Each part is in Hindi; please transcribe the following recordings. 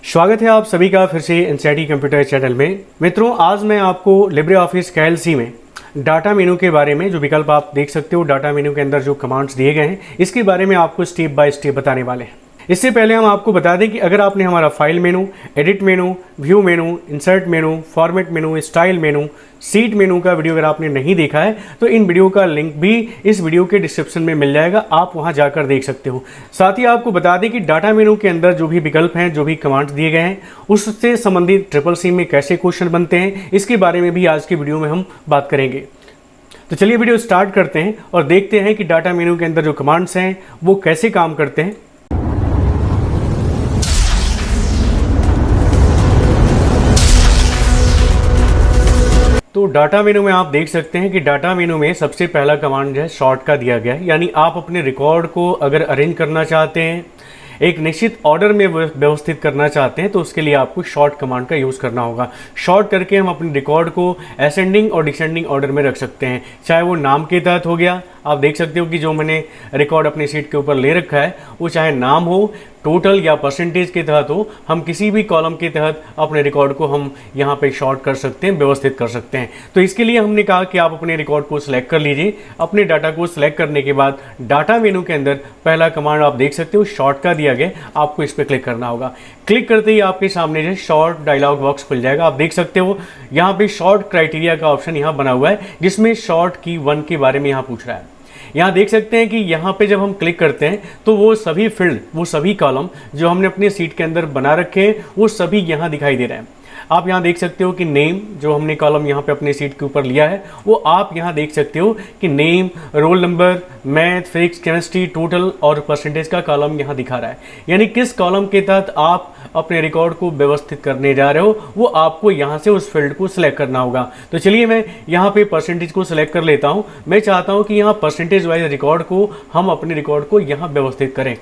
स्वागत है आप सभी का फिर से एनसीईआरटी कंप्यूटर चैनल में। मित्रों, आज मैं आपको लिब्रे ऑफिस कैल्सी में डाटा मेनू के बारे में जो विकल्प आप देख सकते हो, डाटा मेनू के अंदर जो कमांड्स दिए गए हैं, इसके बारे में आपको स्टेप बाय स्टेप बताने वाले हैं। इससे पहले हम आपको बता दें कि अगर आपने हमारा फाइल मेनू, एडिट मेनू, व्यू मेनू, इंसर्ट मेनू, फॉर्मेट मेनू, स्टाइल मेनू, सीट मेनू का वीडियो अगर आपने नहीं देखा है तो इन वीडियो का लिंक भी इस वीडियो के डिस्क्रिप्शन में मिल जाएगा, आप वहां जाकर देख सकते हो। साथ ही आपको बता दें कि डाटा मेनू के अंदर जो भी विकल्प हैं, जो भी कमांड्स दिए गए हैं, उससे संबंधित ट्रिपल सी में कैसे क्वेश्चन बनते हैं, इसके बारे में भी आज की वीडियो में हम बात करेंगे। तो चलिए वीडियो स्टार्ट करते हैं और देखते हैं कि डाटा मेनू के अंदर जो कमांड्स हैं वो कैसे काम करते हैं। तो डाटा मेनू में आप देख सकते हैं कि डाटा मेनू में सबसे पहला कमांड जो है शॉर्ट का दिया गया है, यानी आप अपने रिकॉर्ड को अगर अरेंज करना चाहते हैं, एक निश्चित ऑर्डर में व्यवस्थित करना चाहते हैं, तो उसके लिए आपको शॉर्ट कमांड का यूज़ करना होगा। शॉर्ट करके हम अपने रिकॉर्ड को असेंडिंग और डिसेंडिंग ऑर्डर में रख सकते हैं, चाहे वो नाम के तहत हो गया। आप देख सकते हो कि जो मैंने रिकॉर्ड अपनी सीट के ऊपर ले रखा है वो चाहे नाम हो, टोटल या परसेंटेज के तहत हो, हम किसी भी कॉलम के तहत अपने रिकॉर्ड को हम यहाँ पे शॉर्ट कर सकते हैं, व्यवस्थित कर सकते हैं। तो इसके लिए हमने कहा कि आप अपने रिकॉर्ड को सिलेक्ट कर लीजिए। अपने डाटा को सिलेक्ट करने के बाद डाटा मेनू के अंदर पहला कमांड आप देख सकते हो शॉर्ट का दिया गया, आपको इस पर क्लिक करना होगा। क्लिक करते ही आपके सामने जो शॉर्ट डायलॉग बॉक्स खुल जाएगा। आप देख सकते हो यहाँ पे शॉर्ट क्राइटेरिया का ऑप्शन यहाँ बना हुआ है, जिसमें शॉर्ट की 1 के बारे में यहाँ पूछ रहा है। यहाँ देख सकते हैं कि यहाँ पे जब हम क्लिक करते हैं तो वो सभी फील्ड, वो सभी कॉलम जो हमने अपने सीट के अंदर बना रखे हैं, वो सभी यहाँ दिखाई दे रहे हैं। आप यहाँ देख सकते हो कि नेम, जो हमने कॉलम यहाँ पे अपने सीट के ऊपर लिया है, वो आप यहाँ देख सकते हो कि name, roll number, math, physics, chemistry, total और परसेंटेज का कॉलम यहाँ दिखा रहा है। यानी किस कॉलम के तहत आप अपने रिकॉर्ड को व्यवस्थित करने जा रहे हो, वो आपको यहाँ से उस फील्ड को सिलेक्ट करना होगा। तो चलिए मैं यहाँ पे परसेंटेज को सिलेक्ट कर लेता हूँ। मैं चाहता हूँ कि यहाँ परसेंटेज वाइज रिकॉर्ड को हम अपने रिकॉर्ड को यहाँ व्यवस्थित करें।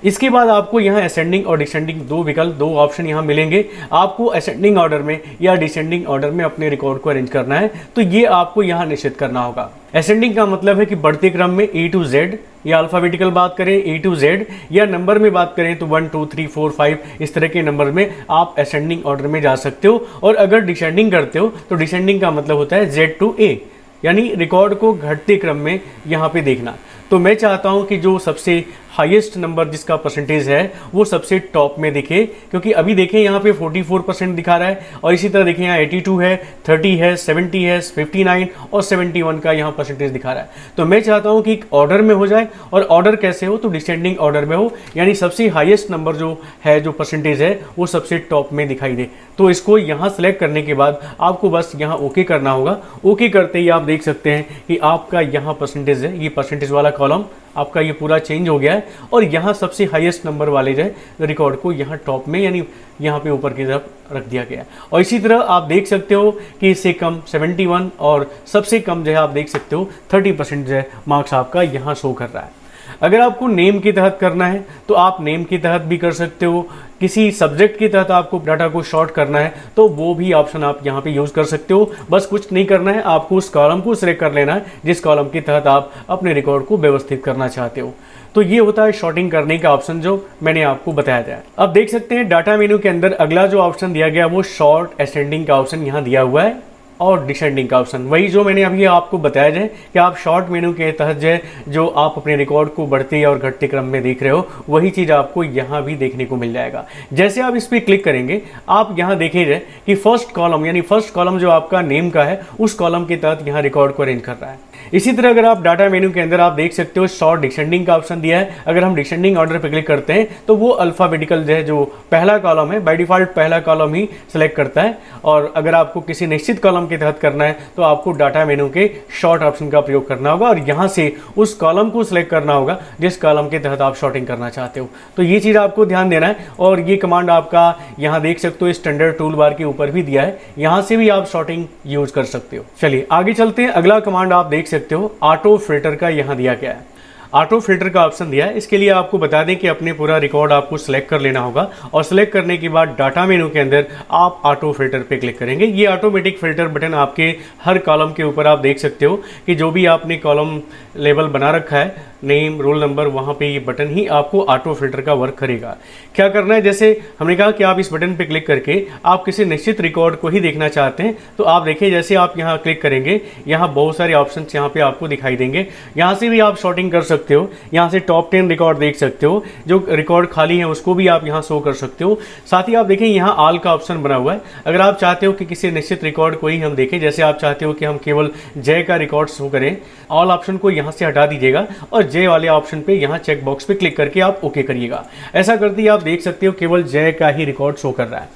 इसके बाद आपको यहाँ असेंडिंग और डिसेंडिंग दो विकल्प, दो ऑप्शन यहाँ मिलेंगे। आपको असेंडिंग ऑर्डर में या डिसेंडिंग ऑर्डर में अपने रिकॉर्ड को अरेंज करना है, तो ये आपको यहाँ निश्चित करना होगा। असेंडिंग का मतलब है कि बढ़ते क्रम में A to Z, या अल्फाबेटिकल बात करें A to Z, या नंबर में बात करें तो 1 2 3 4 5 इस तरह के नंबर में आप असेंडिंग ऑर्डर में जा सकते हो। और अगर डिसेंडिंग करते हो तो डिसेंडिंग का मतलब होता है Z to A, यानी रिकॉर्ड को घटते क्रम में यहाँ पे देखना। तो मैं चाहता हूँ कि जो सबसे हाईएस्ट नंबर जिसका परसेंटेज है वो सबसे टॉप में दिखे, क्योंकि अभी देखें यहाँ पे 44% दिखा रहा है, और इसी तरह देखें यहाँ 82 है, 30 है, 70 है, 59 और 71 का यहाँ परसेंटेज दिखा रहा है। तो मैं चाहता हूँ कि एक ऑर्डर में हो जाए, और ऑर्डर कैसे हो तो डिसेंडिंग ऑर्डर में हो, यानी सबसे हाईएस्ट नंबर जो है, जो परसेंटेज है, वो सबसे टॉप में दिखाई दे। तो इसको यहाँ सेलेक्ट करने के बाद आपको बस यहाँ ओके करना होगा। ओके करते ही आप देख सकते हैं कि आपका यहाँ परसेंटेज है, ये परसेंटेज वाला कॉलम आपका ये पूरा चेंज हो गया है, और यहाँ सबसे हाईएस्ट नंबर वाले जो है रिकॉर्ड को यहाँ टॉप में, यानी यहाँ पे ऊपर की तरफ रख दिया गया है। और इसी तरह आप देख सकते हो कि इससे कम 71 और सबसे कम जो है आप देख सकते हो 30% जो है मार्क्स आपका यहाँ शो कर रहा है। अगर आपको नेम के तहत करना है तो आप नेम के तहत भी कर सकते हो। किसी सब्जेक्ट के तहत आपको डाटा को शॉर्ट करना है तो वो भी ऑप्शन आप यहाँ पे यूज़ कर सकते हो। बस कुछ नहीं करना है, आपको उस कॉलम को सिलेक्ट कर लेना है जिस कॉलम के तहत आप अपने रिकॉर्ड को व्यवस्थित करना चाहते हो। तो ये होता है शॉर्टिंग करने का ऑप्शन जो मैंने आपको बताया था। अब देख सकते हैं डाटा मेनू के अंदर अगला जो ऑप्शन दिया गया वो शॉर्ट असेंडिंग का ऑप्शन यहाँ दिया हुआ है, और डिसेंडिंग का ऑप्शन वही जो मैंने अभी आपको बताया जाए कि आप शॉर्ट मेनू के तहत जो आप अपने रिकॉर्ड को बढ़ते और घटते क्रम में देख रहे हो, वही चीज़ आपको यहाँ भी देखने को मिल जाएगा। जैसे आप इस पर क्लिक करेंगे, आप यहाँ देखेंगे कि फर्स्ट कॉलम, यानी फर्स्ट कॉलम जो आपका नेम का है, उस कॉलम के तहत यहाँ रिकॉर्ड को अरेंज कर रहा है। इसी तरह अगर आप डाटा मेनू के अंदर आप देख सकते हो शॉर्ट डिसेंडिंग का ऑप्शन दिया है। अगर हम डिसेंडिंग ऑर्डर पर क्लिक करते हैं तो वो अल्फाबेटिकल जो पहला कॉलम है, बाय डिफॉल्ट पहला कॉलम ही सिलेक्ट करता है। और अगर आपको किसी निश्चित कॉलम के तहत करना है तो आपको डाटा मेनू के शॉर्ट ऑप्शन का प्रयोग करना होगा, और यहाँ से उस कॉलम को सिलेक्ट करना होगा जिस कॉलम के तहत आप शॉर्टिंग करना चाहते हो। तो ये चीज़ आपको ध्यान देना है। और ये कमांड आपका यहाँ देख सकते हो स्टैंडर्ड टूल बार के ऊपर भी दिया है, यहाँ से भी आप शॉर्टिंग यूज कर सकते हो। चलिए आगे चलते हैं। अगला कमांड आप देख सकते हो ऑटो फिल्टर का यहाँ दिया गया है। ऑटो फिल्टर का ऑप्शन दिया है। इसके लिए आपको बता दें कि अपने पूरा रिकॉर्ड आपको सिलेक्ट कर लेना होगा, और सिलेक्ट करने के बाद डाटा मेनू के अंदर आप ऑटो फिल्टर पे क्लिक करेंगे। ये ऑटोमेटिक फिल्टर बटन आपके हर कॉलम के ऊपर आप देख सकते हो कि जो भी आपने कॉलम लेवल बना रखा है, नेम, रोल नंबर, वहाँ पे ये बटन ही आपको ऑटो फिल्टर का वर्क करेगा। क्या करना है, जैसे हमने कहा कि आप इस बटन पे क्लिक करके आप किसी निश्चित रिकॉर्ड को ही देखना चाहते हैं, तो आप देखिए जैसे आप यहाँ क्लिक करेंगे, यहाँ बहुत सारे ऑप्शन यहाँ पे आपको दिखाई देंगे। यहाँ से भी आप शॉर्टिंग कर सकते हो, यहाँ से टॉप 10 रिकॉर्ड देख सकते हो, जो रिकॉर्ड खाली है उसको भी आप यहाँ शो कर सकते हो। साथ ही आप देखें यहाँ ऑल का ऑप्शन बना हुआ है। अगर आप चाहते हो कि किसी निश्चित रिकॉर्ड को ही हम देखें, जैसे आप चाहते हो कि हम केवल जय का रिकॉर्ड शो करें, ऑल ऑप्शन को यहाँ से हटा दीजिएगा और जय वाले ऑप्शन पे यहाँ चेक बॉक्स पे क्लिक करके आप ओके करिएगा। ऐसा करते ही आप देख सकते हो केवल जय का ही रिकॉर्ड शो कर रहा है।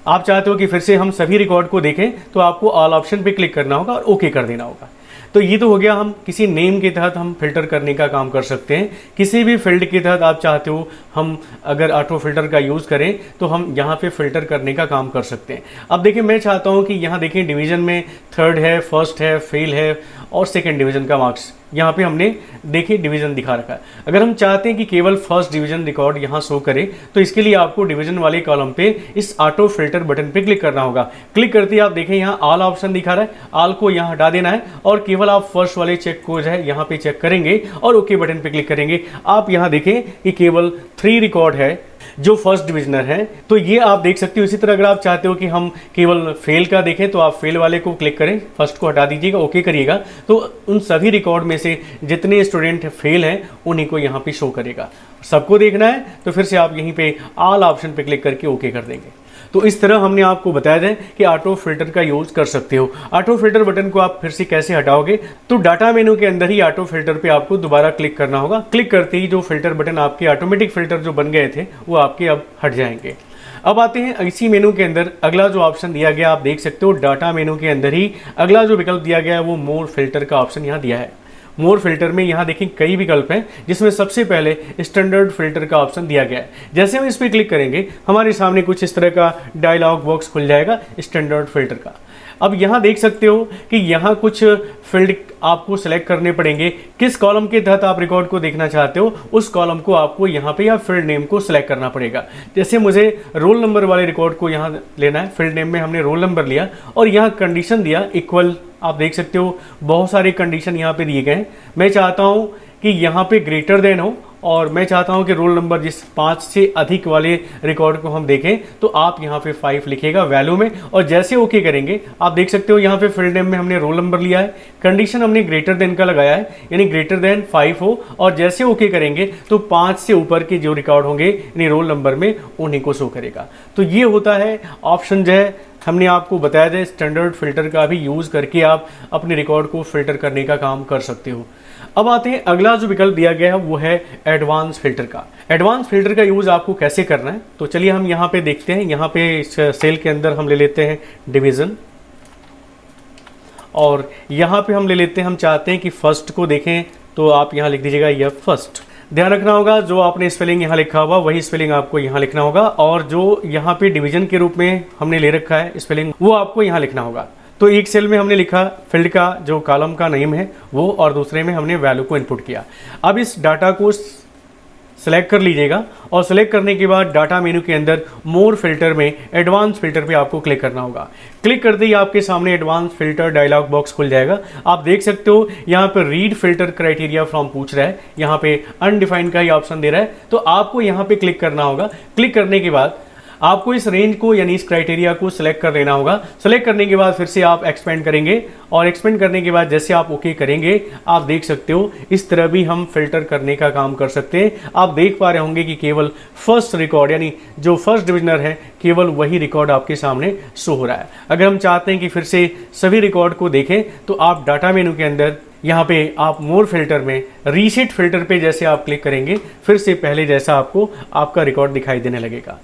आप चाहते हो कि फिर से हम सभी रिकॉर्ड को देखें, तो आपको ऑल ऑप्शन पे क्लिक करना होगा और ओके कर देना होगा। तो ये तो हो गया, हम किसी नेम के तहत हम फिल्टर करने का काम कर सकते हैं। किसी भी फील्ड के तहत आप चाहते हो हम अगर ऑटो फिल्टर का यूज़ करें तो हम यहाँ पे फिल्टर करने का काम कर सकते हैं। अब देखिए मैं चाहता हूँ कि यहाँ देखिए डिवीज़न में 3rd है, 1st है, फेल है और 2nd डिवीज़न का मार्क्स यहाँ पे हमने देखिए डिवीज़न दिखा रखा है। अगर हम चाहते हैं कि केवल 1st डिवीज़न रिकॉर्ड यहाँ शो करे, तो इसके लिए आपको डिवीज़न वाले कॉलम पे इस ऑटो फिल्टर बटन पे क्लिक करना होगा। क्लिक करते ही आप देखें यहाँ ऑल ऑप्शन दिखा रहा है, ऑल को यहाँ हटा देना है और केवल आप फर्स्ट वाले चेक को जो है यहाँ पे चेक करेंगे और ओके बटन पे क्लिक करेंगे। आप यहाँ देखें कि केवल 3 रिकॉर्ड है जो फर्स्ट डिविजनर है, तो ये आप देख सकते हो। इसी तरह अगर आप चाहते हो कि हम केवल फेल का देखें, तो आप फेल वाले को क्लिक करें, फर्स्ट को हटा दीजिएगा, ओके करिएगा, तो उन सभी रिकॉर्ड में से जितने स्टूडेंट फेल हैं उन्हीं को यहाँ पे शो करेगा। सबको देखना है तो फिर से आप यहीं पे ऑल ऑप्शन पे क्लिक करके ओके कर देंगे। तो इस तरह हमने आपको बताया है कि ऑटो फिल्टर का यूज़ कर सकते हो। ऑटो फिल्टर बटन को आप फिर से कैसे हटाओगे, तो डाटा मेनू के अंदर ही ऑटो फिल्टर पे आपको दोबारा क्लिक करना होगा। क्लिक करते ही जो फिल्टर बटन आपके ऑटोमेटिक फिल्टर जो बन गए थे वो आपके अब हट जाएंगे। अब आते हैं इसी मेनू के अंदर अगला जो ऑप्शन दिया गया, आप देख सकते हो डाटा मेनू के अंदर ही अगला जो विकल्प दिया गया है वो मोर फिल्टर का ऑप्शन यहाँ दिया है। मोर फिल्टर में यहाँ देखिए कई विकल्प हैं, जिसमें सबसे पहले स्टैंडर्ड फिल्टर का ऑप्शन दिया गया है। जैसे हम इस पर क्लिक करेंगे हमारे सामने कुछ इस तरह का डायलॉग बॉक्स खुल जाएगा स्टैंडर्ड फिल्टर का। अब यहाँ देख सकते हो कि यहाँ कुछ फील्ड आपको सेलेक्ट करने पड़ेंगे। किस कॉलम के तहत आप रिकॉर्ड को देखना चाहते हो उस कॉलम को आपको यहाँ पे या फील्ड नेम को सिलेक्ट करना पड़ेगा। जैसे मुझे रोल नंबर वाले रिकॉर्ड को यहाँ लेना है, फील्ड नेम में हमने रोल नंबर लिया और यहाँ कंडीशन दिया इक्वल। आप देख सकते हो बहुत सारे कंडीशन यहाँ पे दिए गए हैं। मैं चाहता हूँ कि यहाँ पे ग्रेटर देन हो और मैं चाहता हूं कि रोल नंबर जिस 5 से अधिक वाले रिकॉर्ड को हम देखें, तो आप यहां पे 5 लिखिएगा वैल्यू में और जैसे ओके करेंगे आप देख सकते हो यहां पे फील्ड नेम में हमने रोल नंबर लिया है, कंडीशन हमने ग्रेटर देन का लगाया है यानी ग्रेटर देन 5 हो और जैसे ओके करेंगे तो 5 से ऊपर के जो रिकॉर्ड होंगे यानी रोल नंबर में उन्हीं को शो करेगा। तो ये होता है ऑप्शन जो है हमने आपको बताया जाए स्टैंडर्ड फिल्टर का भी यूज़ करके आप अपने रिकॉर्ड को फिल्टर करने का काम कर सकते हो। अब आते हैं अगला जो विकल्प दिया गया है वो है एडवांस फिल्टर का। एडवांस फिल्टर का यूज़ आपको कैसे करना है, तो चलिए हम यहाँ पे देखते हैं। यहाँ पे इस सेल के अंदर हम ले लेते हैं डिवीज़न और यहाँ पे हम ले लेते हैं, हम चाहते हैं कि फर्स्ट को देखें, तो आप यहाँ लिख दीजिएगा यह फर्स्ट। ध्यान रखना होगा जो आपने स्पेलिंग यहाँ लिखा हुआ वही स्पेलिंग आपको यहाँ लिखना होगा और जो यहाँ पे डिवीजन के रूप में हमने ले रखा है स्पेलिंग वो आपको यहाँ लिखना होगा। तो एक सेल में हमने लिखा फील्ड का जो कॉलम का नेम है वो और दूसरे में हमने वैल्यू को इनपुट किया। अब इस डाटा को सेलेक्ट कर लीजिएगा और सेलेक्ट करने के बाद डाटा मेनू के अंदर मोर फिल्टर में एडवांस फिल्टर पे आपको क्लिक करना होगा। क्लिक करते ही आपके सामने एडवांस फिल्टर डायलॉग बॉक्स खुल जाएगा। आप देख सकते हो यहाँ पे रीड फिल्टर क्राइटेरिया फ्रॉम पूछ रहा है, यहाँ पे अनडिफाइंड का ही ऑप्शन दे रहा है, तो आपको यहाँ पे क्लिक करना होगा। क्लिक करने के बाद आपको इस रेंज को यानी इस क्राइटेरिया को सिलेक्ट कर लेना होगा। सेलेक्ट करने के बाद फिर से आप एक्सपेंड करेंगे और एक्सपेंड करने के बाद जैसे आप ओके करेंगे आप देख सकते हो इस तरह भी हम फिल्टर करने का काम कर सकते हैं। आप देख पा रहे होंगे कि केवल फर्स्ट रिकॉर्ड यानी जो फर्स्ट डिविजनर है केवल वही रिकॉर्ड आपके सामने शो हो रहा है। अगर हम चाहते हैं कि फिर से सभी रिकॉर्ड को देखें तो आप डाटा मेनू के अंदर यहाँ पे आप मोर फिल्टर में रीसेट फिल्टर पे जैसे आप क्लिक करेंगे फिर से पहले जैसा आपको आपका रिकॉर्ड दिखाई देने लगेगा।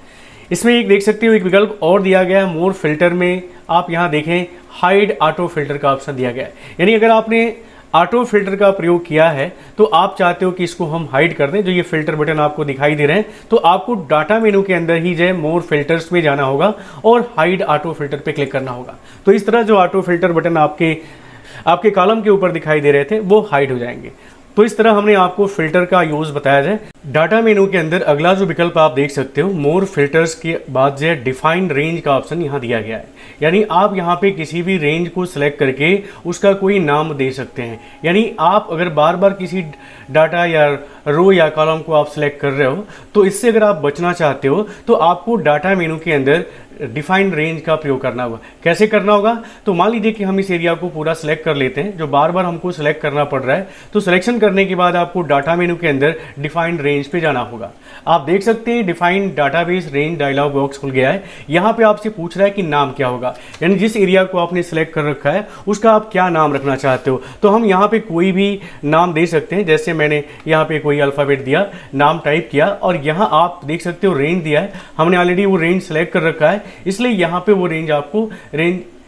इसमें एक देख सकते हो एक विकल्प और दिया गया है मोर फिल्टर में, आप यहाँ देखें हाइड ऑटो फिल्टर का ऑप्शन दिया गया है। यानी अगर आपने ऑटो फिल्टर का प्रयोग किया है तो आप चाहते हो कि इसको हम हाइड कर दें, जो ये फिल्टर बटन आपको दिखाई दे रहे हैं, तो आपको डाटा मेनू के अंदर ही जो है मोर फिल्टर्स में जाना होगा और हाइड ऑटो फिल्टर पे क्लिक करना होगा। तो इस तरह जो ऑटो फिल्टर बटन आपके कॉलम के ऊपर दिखाई दे रहे थे वो हाइड हो जाएंगे। तो इस तरह हमने आपको फिल्टर का यूज़ बताया जाए। डाटा मेनू के अंदर अगला जो विकल्प आप देख सकते हो, मोर फिल्टर्स के बाद जो है डिफाइंड रेंज का ऑप्शन यहाँ दिया गया है। यानी आप यहाँ पे किसी भी रेंज को सिलेक्ट करके उसका कोई नाम दे सकते हैं। यानी आप अगर बार बार किसी डाटा या रो या कॉलम को आप सिलेक्ट कर रहे हो, तो इससे अगर आप बचना चाहते हो तो आपको डाटा मेनू के अंदर डिफाइंड रेंज का प्रयोग करना होगा। कैसे करना होगा? तो मान लीजिए कि हम इस एरिया को पूरा सिलेक्ट कर लेते हैं, जो बार बार हमको सिलेक्ट करना पड़ रहा है। तो सिलेक्शन करने के बाद आपको डाटा मेनू के अंदर डिफाइंड रेंज पे जाना होगा। आप देख सकते हैं defined database range dialog box खुल गया है। यहाँ पे आपसे पूछ रहा है कि नाम क्या होगा, यानी जिस एरिया को आपने सिलेक्ट कर रखा है उसका आप क्या नाम रखना चाहते हो। तो हम यहाँ पे कोई भी नाम दे सकते हैं। जैसे मैंने यहाँ पे कोई अल्फ़ाबेट दिया, नाम टाइप किया, और यहाँ आप देख सकते हो रेंज दिया है। हमने ऑलरेडी वो रेंज सेलेक्ट कर रखा है, इसलिए यहाँ पे वो रेंज आपको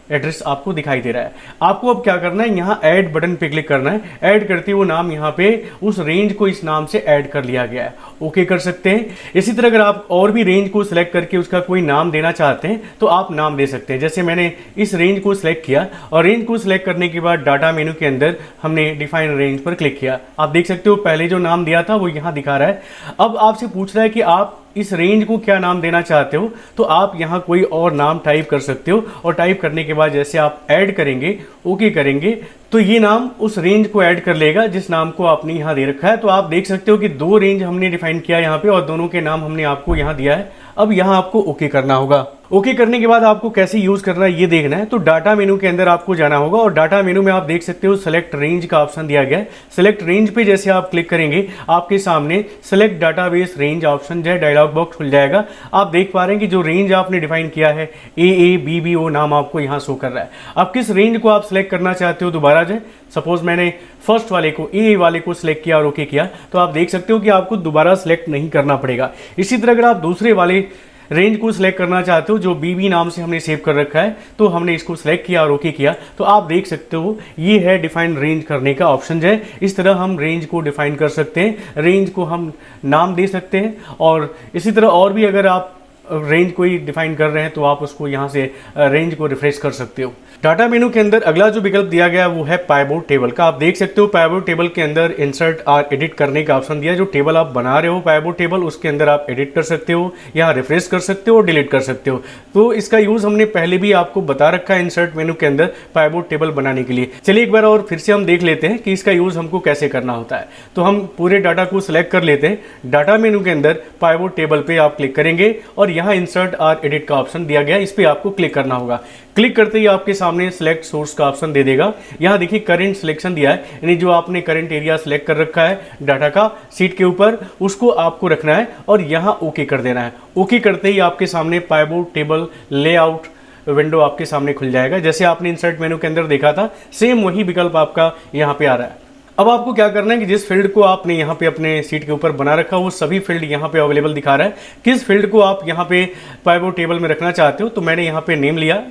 एड्रेस आपको दिखाई दे रहा है। आपको अब क्या करना है, यहाँ ऐड बटन पे क्लिक करना है। ऐड करते ही वो नाम यहाँ पे उस रेंज को इस नाम से ऐड कर लिया गया है। ओके कर सकते हैं। इसी तरह अगर आप और भी रेंज को सिलेक्ट करके उसका कोई नाम देना चाहते हैं तो आप नाम दे सकते हैं। जैसे मैंने इस रेंज को सिलेक्ट किया, और रेंज को सिलेक्ट करने के बाद डाटा मेनू के अंदर हमने डिफाइन रेंज पर क्लिक किया। आप देख सकते हो पहले जो नाम दिया था वो यहाँ दिखा रहा है। अब आपसे पूछ रहा है कि आप इस रेंज को क्या नाम देना चाहते हो, तो आप यहाँ कोई और नाम टाइप कर सकते हो। और टाइप करने के बाद जैसे आप ऐड करेंगे, ओके करेंगे, तो ये नाम उस रेंज को ऐड कर लेगा जिस नाम को आपने यहाँ दे रखा है। तो आप देख सकते हो कि दो रेंज हमने डिफाइन किया यहाँ पे, और दोनों के नाम हमने आपको यहाँ दिया है। अब यहाँ आपको ओके करना होगा। ओके करने के बाद आपको कैसे यूज करना है ये देखना है। तो डाटा मेनू के अंदर आपको जाना होगा, और डाटा मेनू में आप देख सकते हो सेलेक्ट रेंज का ऑप्शन दिया गया है। सेलेक्ट रेंज पे जैसे आप क्लिक करेंगे, आपके सामने सेलेक्ट डाटाबेस रेंज ऑप्शन जो है डायलॉग बॉक्स खुल जाएगा। आप देख पा रहे हैं कि जो रेंज आपने डिफाइन किया है AABBO नाम आपको यहाँ शो कर रहा है। अब किस रेंज को आप सिलेक्ट करना चाहते हो दोबारा जो, सपोज मैंने फर्स्ट वाले को AA वाले को सिलेक्ट किया और ओके किया, तो आप देख सकते हो कि आपको दोबारा सिलेक्ट नहीं करना पड़ेगा। इसी तरह अगर आप दूसरे वाले रेंज को सिलेक्ट करना चाहते हो जो BB नाम से हमने सेव कर रखा है, तो हमने इसको सिलेक्ट किया और ओके किया, तो आप देख सकते हो ये है डिफाइन रेंज करने का ऑप्शन है। इस तरह हम रेंज को डिफाइन कर सकते हैं, रेंज को हम नाम दे सकते हैं। और इसी तरह और भी अगर आप रेंज कोई डिफाइन कर रहे हैं तो आप उसको यहाँ से रेंज को रिफ्रेश कर सकते हो। डाटा मेनू के अंदर अगला जो विकल्प दिया गया है वो है पाइवोट टेबल का। आप देख सकते हो पाइवोट टेबल के अंदर इंसर्ट और एडिट करने का ऑप्शन दिया है। जो टेबल आप बना रहे हो पाइवोट टेबल, उसके अंदर आप एडिट कर सकते हो, यहाँ रिफ्रेश कर सकते हो और डिलीट कर सकते हो। तो इसका यूज हमने पहले भी आपको बता रखा है इंसर्ट मेनू के अंदर पाइवोट टेबल बनाने के लिए। चलिए एक बार और फिर से हम देख लेते हैं कि इसका यूज हमको कैसे करना होता है। तो हम पूरे डाटा को सिलेक्ट कर लेते हैं। डाटा मेनू के अंदर पाइवोट टेबल पे आप क्लिक करेंगे और यहाँ इंसर्ट और एडिट का ऑप्शन दिया गया है, इस पर आपको क्लिक करना होगा। क्लिक करते ही आपके सामने सिलेक्ट सोर्स का ऑप्शन दे देगा। यहाँ देखिए करंट सिलेक्शन दिया है, यानी जो आपने करंट एरिया सिलेक्ट कर रखा है डाटा का सीट के ऊपर, उसको आपको रखना है और यहाँ ओके कर देना है। ओके करते ही आपके सामने पाइवोट टेबल लेआउट विंडो आपके सामने खुल जाएगा। जैसे आपने इंसर्ट मेनू के अंदर देखा था, सेम वही विकल्प आपका यहाँ पे आ रहा है। अब आपको क्या करना है कि जिस फील्ड को आपने यहाँ पे अपने सीट के ऊपर बना रखा वो सभी फील्ड यहाँ पे अवेलेबल दिखा रहा है। किस फील्ड को आप यहाँ पे पाइवोट टेबल में रखना चाहते हो, तो मैंने यहाँ पे नेम लिया,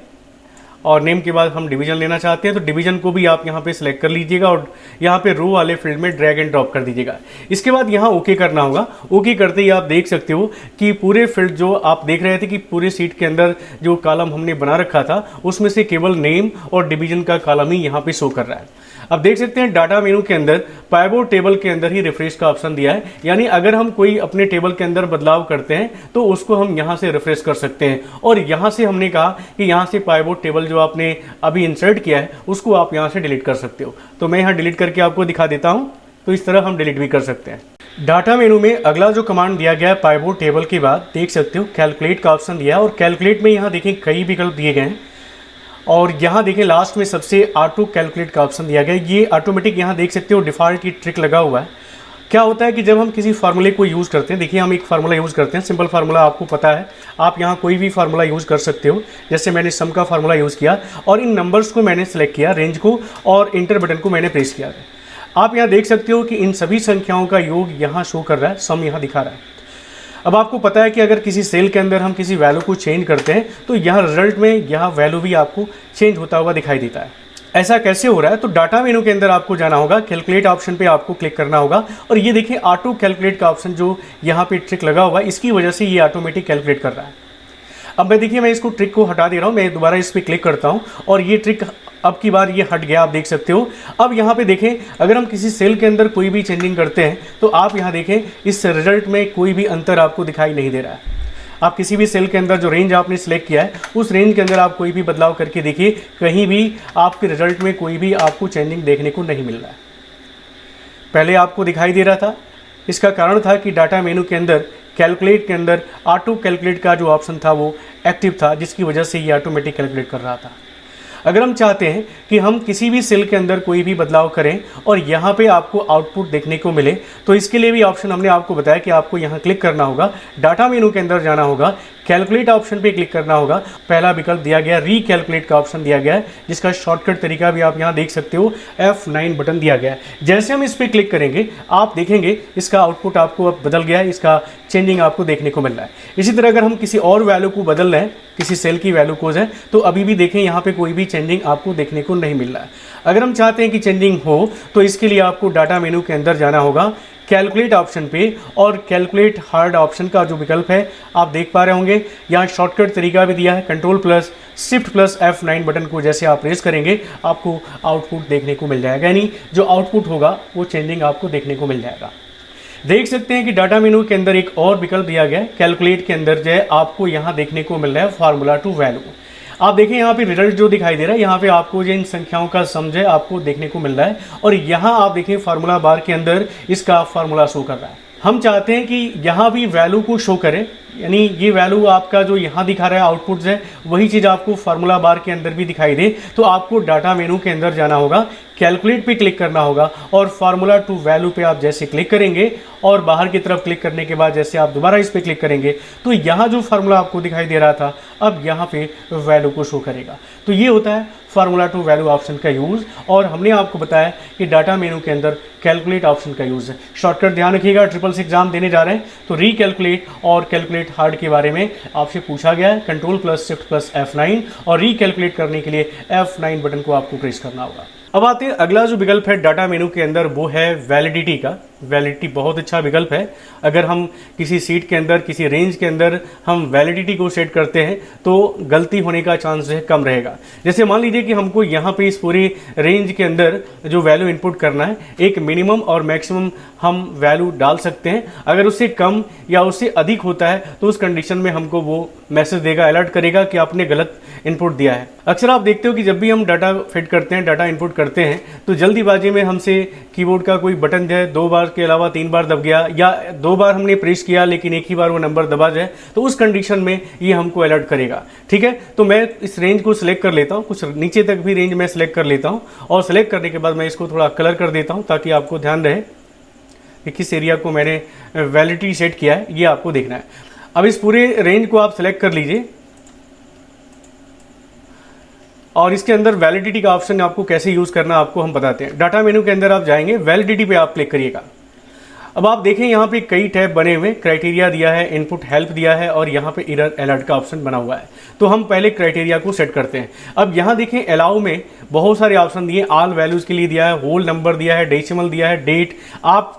और नेम के बाद हम डिवीजन लेना चाहते हैं तो डिवीजन को भी आप यहाँ पे सिलेक्ट कर लीजिएगा और यहाँ पे रो वाले फील्ड में ड्रैग एंड ड्रॉप कर दीजिएगा। इसके बाद यहाँ ओके करना होगा। ओके करते ही आप देख सकते हो कि पूरे फील्ड जो आप देख रहे थे कि पूरे सीट के अंदर जो कॉलम हमने बना रखा था उसमें से केवल नेम और डिवीजन का कॉलम ही यहाँ पे शो कर रहा है। अब देख सकते हैं डाटा मेनू के अंदर पाइवोट टेबल के अंदर ही रिफ्रेश का ऑप्शन दिया है, यानी अगर हम कोई अपने टेबल के अंदर बदलाव करते हैं तो उसको हम यहाँ से रिफ्रेश कर सकते हैं। और यहाँ से हमने कहा कि यहाँ से पाइवोट टेबल जो आपने अभी इंसर्ट किया है उसको आप यहाँ से डिलीट कर सकते हो। तो मैं यहाँ डिलीट करके आपको दिखा देता हूँ। तो इस तरह हम डिलीट भी कर सकते हैं। डाटा मेनू में अगला जो कमांड दिया गया है पाइवोट टेबल के बाद देख सकते हो कैलकुलेट का ऑप्शन दिया है, और कैलकुलेट में यहाँ देखिए कई विकल्प दिए गए हैं, और यहाँ देखिए लास्ट में सबसे ऑटो कैलकुलेट का ऑप्शन दिया गया है। ये ऑटोमेटिक यहाँ देख सकते हो डिफ़ॉल्ट की ट्रिक लगा हुआ है। क्या होता है कि जब हम किसी फार्मूले को यूज़ करते हैं, देखिए हम एक फार्मूला यूज़ करते हैं, सिंपल फार्मूला आपको पता है, आप यहाँ कोई भी फार्मूला यूज़ कर सकते हो। जैसे मैंने सम का फार्मूला यूज़ किया और इन नंबर्स को मैंने सेलेक्ट किया, रेंज को, और इंटर बटन को मैंने प्रेस किया। आप यहाँ देख सकते हो कि इन सभी संख्याओं का योग यहाँ शो कर रहा है, सम यहाँ दिखा रहा है। अब आपको पता है कि अगर किसी सेल के अंदर हम किसी वैल्यू को चेंज करते हैं तो यहाँ रिजल्ट में यहाँ वैल्यू भी आपको चेंज होता हुआ दिखाई देता है। ऐसा कैसे हो रहा है? तो डाटा मेनू के अंदर आपको जाना होगा, कैलकुलेट ऑप्शन पे आपको क्लिक करना होगा, और ये देखिए ऑटो कैलकुलेट का ऑप्शन जो यहाँ पे ट्रिक लगा हुआ है, इसकी वजह से ये ऑटोमेटिक कैलकुलेट कर रहा है। अब मैं देखिए मैं इसको ट्रिक को हटा दे रहा हूँ, मैं दोबारा इस पर क्लिक करता हूँ और ये ट्रिक अब की बार ये हट गया, आप देख सकते हो। अब यहाँ पे देखें, अगर हम किसी सेल के अंदर कोई भी चेंजिंग करते हैं तो आप यहाँ देखें इस रिजल्ट में कोई भी अंतर आपको दिखाई नहीं दे रहा है। आप किसी भी सेल के अंदर जो रेंज आपने सिलेक्ट किया है उस रेंज के अंदर आप कोई भी बदलाव करके देखिए, कहीं भी आपके रिजल्ट में कोई भी आपको चेंजिंग देखने को नहीं मिल रहा है। पहले आपको दिखाई दे रहा था, इसका कारण था कि डाटा मेनू के अंदर कैलकुलेट के अंदर ऑटो कैलकुलेट का जो ऑप्शन था वो एक्टिव था, जिसकी वजह से ये ऑटोमेटिक कैलकुलेट कर रहा था। अगर हम चाहते हैं कि हम किसी भी सेल के अंदर कोई भी बदलाव करें और यहाँ पे आपको आउटपुट देखने को मिले, तो इसके लिए भी ऑप्शन हमने आपको बताया कि आपको यहाँ क्लिक करना होगा, डाटा मेनू के अंदर जाना होगा, कैलकुलेट ऑप्शन पे क्लिक करना होगा। पहला विकल्प दिया गया रीकैलकुलेट का ऑप्शन दिया गया है, जिसका शॉर्टकट तरीका भी आप यहाँ देख सकते हो, F9 बटन दिया गया है। जैसे हम इस पर क्लिक करेंगे आप देखेंगे इसका आउटपुट आपको अब बदल गया है, इसका चेंजिंग आपको देखने को मिल रहा है। इसी तरह अगर हम किसी और वैल्यू को बदल रहे हैं, किसी सेल की वैल्यू को है, तो अभी भी देखें यहाँ पे कोई भी चेंजिंग आपको देखने को नहीं मिल रहा है। अगर हम चाहते हैं कि चेंजिंग हो तो इसके लिए आपको डाटा मेनू के अंदर जाना होगा, कैलकुलेट ऑप्शन पे, और कैलकुलेट हार्ड ऑप्शन का जो विकल्प है आप देख पा रहे होंगे, यहाँ शॉर्टकट तरीका भी दिया है, control plus shift plus F9 button को जैसे आप प्रेस करेंगे आपको आउटपुट देखने को मिल जाएगा, यानी जो आउटपुट होगा वो चेंजिंग आपको देखने को मिल जाएगा। देख सकते हैं कि डाटा मेनू के अंदर एक और विकल्प दिया गया है, कैलकुलेट के अंदर जो है आपको यहाँ देखने को मिल रहा है फार्मूला टू वैल्यू। आप देखें यहाँ पे रिजल्ट जो दिखाई दे रहा है, यहाँ पे आपको जो इन संख्याओं का सम है आपको देखने को मिल रहा है, और यहाँ आप देखें फार्मूला बार के अंदर इसका फार्मूला शो कर रहा है। हम चाहते हैं कि यहाँ भी वैल्यू को शो करें, यानी ये वैल्यू आपका जो यहाँ दिखा रहा है आउटपुट है वही चीज़ आपको फार्मूला बार के अंदर भी दिखाई दे, तो आपको डाटा मेनू के अंदर जाना होगा, कैलकुलेट पे क्लिक करना होगा, और फार्मूला टू वैल्यू पे आप जैसे क्लिक करेंगे और बाहर की तरफ क्लिक करने के बाद जैसे आप दोबारा इस पर क्लिक करेंगे तो यहाँ जो फार्मूला आपको दिखाई दे रहा था अब यहाँ पे वैल्यू को शो करेगा। तो ये होता है फार्मूला टू वैल्यू ऑप्शन का यूज़, और हमने आपको बताया कि डाटा मेनू के अंदर कैलकुलेट ऑप्शन का यूज़ है। शॉर्टकट ध्यान रखिएगा, ट्रिपल सी एग्जाम देने जा रहे हैं तो रीकैलकुलेट और कैलकुलेट हार्ड के बारे में आपसे पूछा गया है, control plus shift plus F9, और रीकैलकुलेट करने के लिए F9 बटन को आपको प्रेस करना होगा। अब आते हैं अगला जो विकल्प है डाटा मेनू के अंदर, वो है वैलिडिटी का। वैलिडिटी बहुत अच्छा विकल्प है। अगर हम किसी सीट के अंदर, किसी रेंज के अंदर हम वैलिडिटी को सेट करते हैं तो गलती होने का चांस जो है कम रहेगा। जैसे मान लीजिए कि हमको यहाँ पे इस पूरी रेंज के अंदर जो वैल्यू इनपुट करना है, एक मिनिमम और मैक्सिमम हम वैल्यू डाल सकते हैं। अगर उससे कम या उससे अधिक होता है तो उस कंडीशन में हमको वो मैसेज देगा, अलर्ट करेगा कि आपने गलत इनपुट दिया है। अक्सर आप देखते हो कि जब भी हम डाटा फिट करते हैं, डाटा इनपुट करते हैं, तो जल्दीबाजी में हमसे कीबोर्ड का कोई बटन जो है 2 बार के अलावा 3 बार दब गया, या 2 बार हमने प्रेस किया लेकिन एक ही बार वो नंबर दबा जाए, तो उस कंडीशन में ये हमको अलर्ट करेगा। ठीक है, तो मैं इस रेंज को सिलेक्ट कर लेता हूँ, कुछ नीचे तक भी रेंज में सिलेक्ट कर लेता हूँ, और सिलेक्ट करने के बाद मैं इसको थोड़ा कलर कर देता हूँ ताकि आपको ध्यान रहे कि किस एरिया को मैंने वैलिडिटी सेट किया है, ये आपको देखना है। अब इस पूरे रेंज को आप सिलेक्ट कर लीजिए, और इसके अंदर वैलिडिटी का ऑप्शन आपको कैसे यूज़ करना आपको हम बताते हैं। डाटा मेनू के अंदर आप जाएंगे, वैलिडिटी पे आप क्लिक करिएगा। अब आप देखें यहाँ पे कई टैब बने हुए, क्राइटेरिया दिया है, इनपुट हेल्प दिया है, और यहाँ पे एरर अलर्ट का ऑप्शन बना हुआ है। तो हम पहले क्राइटेरिया को सेट करते हैं। अब यहाँ देखें अलाउ में बहुत सारे ऑप्शन दिए, ऑल वैल्यूज़ के लिए दिया है, होल नंबर दिया है, डेसिमल दिया है, डेट, आप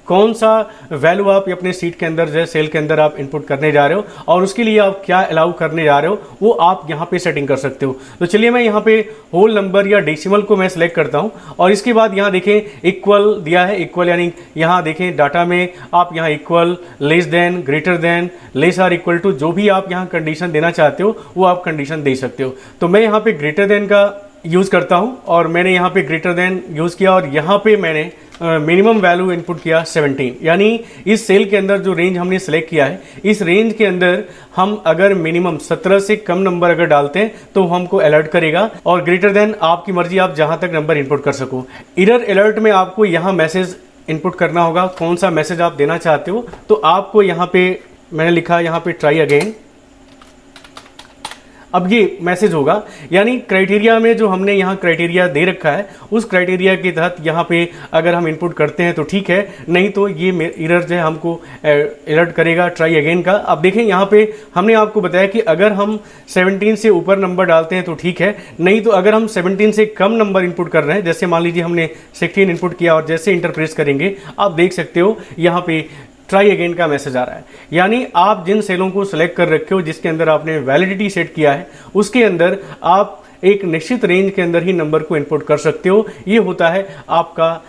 कौन सा वैल्यू आप अपने सीट के अंदर जो सेल के अंदर आप इनपुट करने जा रहे हो और उसके लिए आप क्या अलाउ करने जा रहे हो वो आप यहाँ पे सेटिंग कर सकते हो। तो चलिए मैं यहाँ पे होल नंबर या डेसिमल को मैं सिलेक्ट करता हूँ, और इसके बाद यहाँ देखें इक्वल दिया है, इक्वल यानी यहाँ देखें डाटा में आप यहाँ equal, less than, greater than, less or equal to, जो भी आप यहाँ कंडीशन देना चाहते हो वो आप कंडीशन दे सकते हो। तो मैं यहाँ पे ग्रेटर देन का यूज़ करता हूँ, और मैंने यहाँ पे ग्रेटर देन यूज़ किया, और यहाँ पे मैंने मिनिमम वैल्यू इनपुट किया 17, यानी इस सेल के अंदर जो रेंज हमने सेलेक्ट किया है, इस रेंज के अंदर हम अगर मिनिमम 17 से कम नंबर अगर डालते हैं तो हमको अलर्ट करेगा, और ग्रेटर देन आपकी मर्जी, आप जहां तक नंबर इनपुट कर सको। एरर अलर्ट में आपको यहाँ मैसेज इनपुट करना होगा, कौन सा मैसेज आप देना चाहते हो। तो आपको यहाँ पे मैंने लिखा यहाँ पे ट्राई अगेन, अब ये मैसेज होगा, यानी क्राइटेरिया में जो हमने यहाँ क्राइटेरिया दे रखा है उस क्राइटेरिया के तहत यहाँ पे अगर हम इनपुट करते हैं तो ठीक है, नहीं तो ये एरर जो है हमको अलर्ट करेगा ट्राई अगेन का। अब देखें यहाँ पे हमने आपको बताया कि अगर हम 17 से ऊपर नंबर डालते हैं तो ठीक है, नहीं तो अगर हम 17 से कम नंबर इनपुट कर रहे हैं, जैसे मान लीजिए हमने 16 इनपुट किया और जैसे इंटर प्रेस करेंगे आप देख सकते हो यहाँ पे ट्राई अगेन का मैसेज आ रहा है। यानी आप जिन सेलों को सिलेक्ट कर रखे हो जिसके अंदर आपने वैलिडिटी सेट किया है उसके अंदर आप एक निश्चित रेंज के अंदर ही नंबर को इनपुट कर सकते हो। ये होता है आपका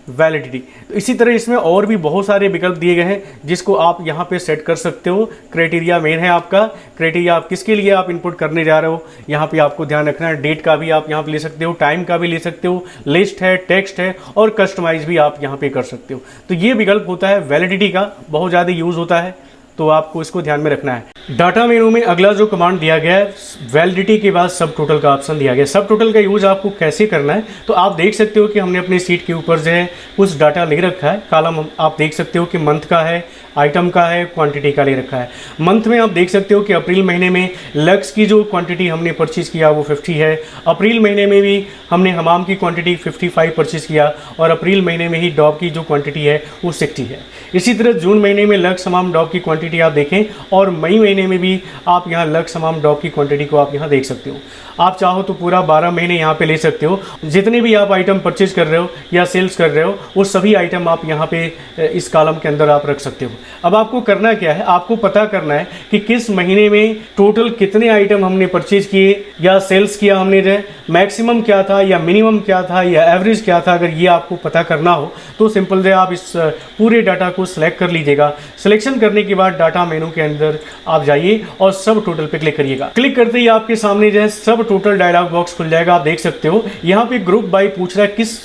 वैलिडिटी। तो इसी तरह इसमें और भी बहुत सारे विकल्प दिए गए हैं जिसको आप यहाँ पे सेट कर सकते हो। क्राइटेरिया मेन है आपका, क्राइटेरिया आप किसके लिए आप इनपुट करने जा रहे हो, यहाँ पे आपको ध्यान रखना है। डेट का भी आप यहाँ पे ले सकते हो, टाइम का भी ले सकते हो, लिस्ट है, टेक्स्ट है और कस्टमाइज भी आप यहाँ पे कर सकते हो। तो ये विकल्प होता है वैलिडिटी का, बहुत ज़्यादा यूज़ होता है, तो आपको इसको ध्यान में रखना है। डाटा मेनू में अगला जो कमांड दिया गया है, वैलिडिटी के बाद सब टोटल का ऑप्शन दिया गया है। सब टोटल का यूज आपको कैसे करना है, तो आप देख सकते हो कि हमने अपनी सीट के ऊपर जो है कुछ डाटा ले रखा है। कॉलम आप देख सकते हो कि मंथ का है, आइटम का है, क्वांटिटी का ले रखा है। मंथ में आप देख सकते हो कि अप्रैल महीने में लक्स की जो क्वांटिटी हमने परचेज़ किया वो 50 है। अप्रैल महीने में भी हमने हमाम की क्वांटिटी 55 परचेज़ किया और अप्रैल महीने में ही डॉब की जो क्वांटिटी है वो 60 है। इसी तरह जून महीने में लक्स हमाम डॉब की क्वांटिटी आप देखें और मई महीने में भी आप यहाँ लक्स हमाम डॉब की क्वांटिटी को आप यहाँ देख सकते हो। आप चाहो तो पूरा 12 महीने यहाँ पे ले सकते हो। जितने भी आप आइटम परचेज कर रहे हो या सेल्स कर रहे हो वो सभी आइटम आप यहाँ पे इस कॉलम के अंदर आप रख सकते हो। अब आपको करना क्या है, आपको पता करना है कि किस महीने में टोटल कितने आइटम हमने परचेज किए या सेल्स किया हमने, जो मैक्सिमम क्या था या मिनिमम क्या था या एवरेज क्या था। अगर ये आपको पता करना हो तो सिंपल है आप इस पूरे डाटा को सिलेक्ट कर लीजिएगा। सिलेक्शन करने के बाद डाटा मेनू के अंदर आप जाइए और सब टोटल पे क्लिक करिएगा। क्लिक करते ही आपके सामने जो है सब टोटल डायलॉग बॉक्स खुल जाएगा। आप देख सकते हो यहाँ पे ग्रुप बाय पूछ रहा है किस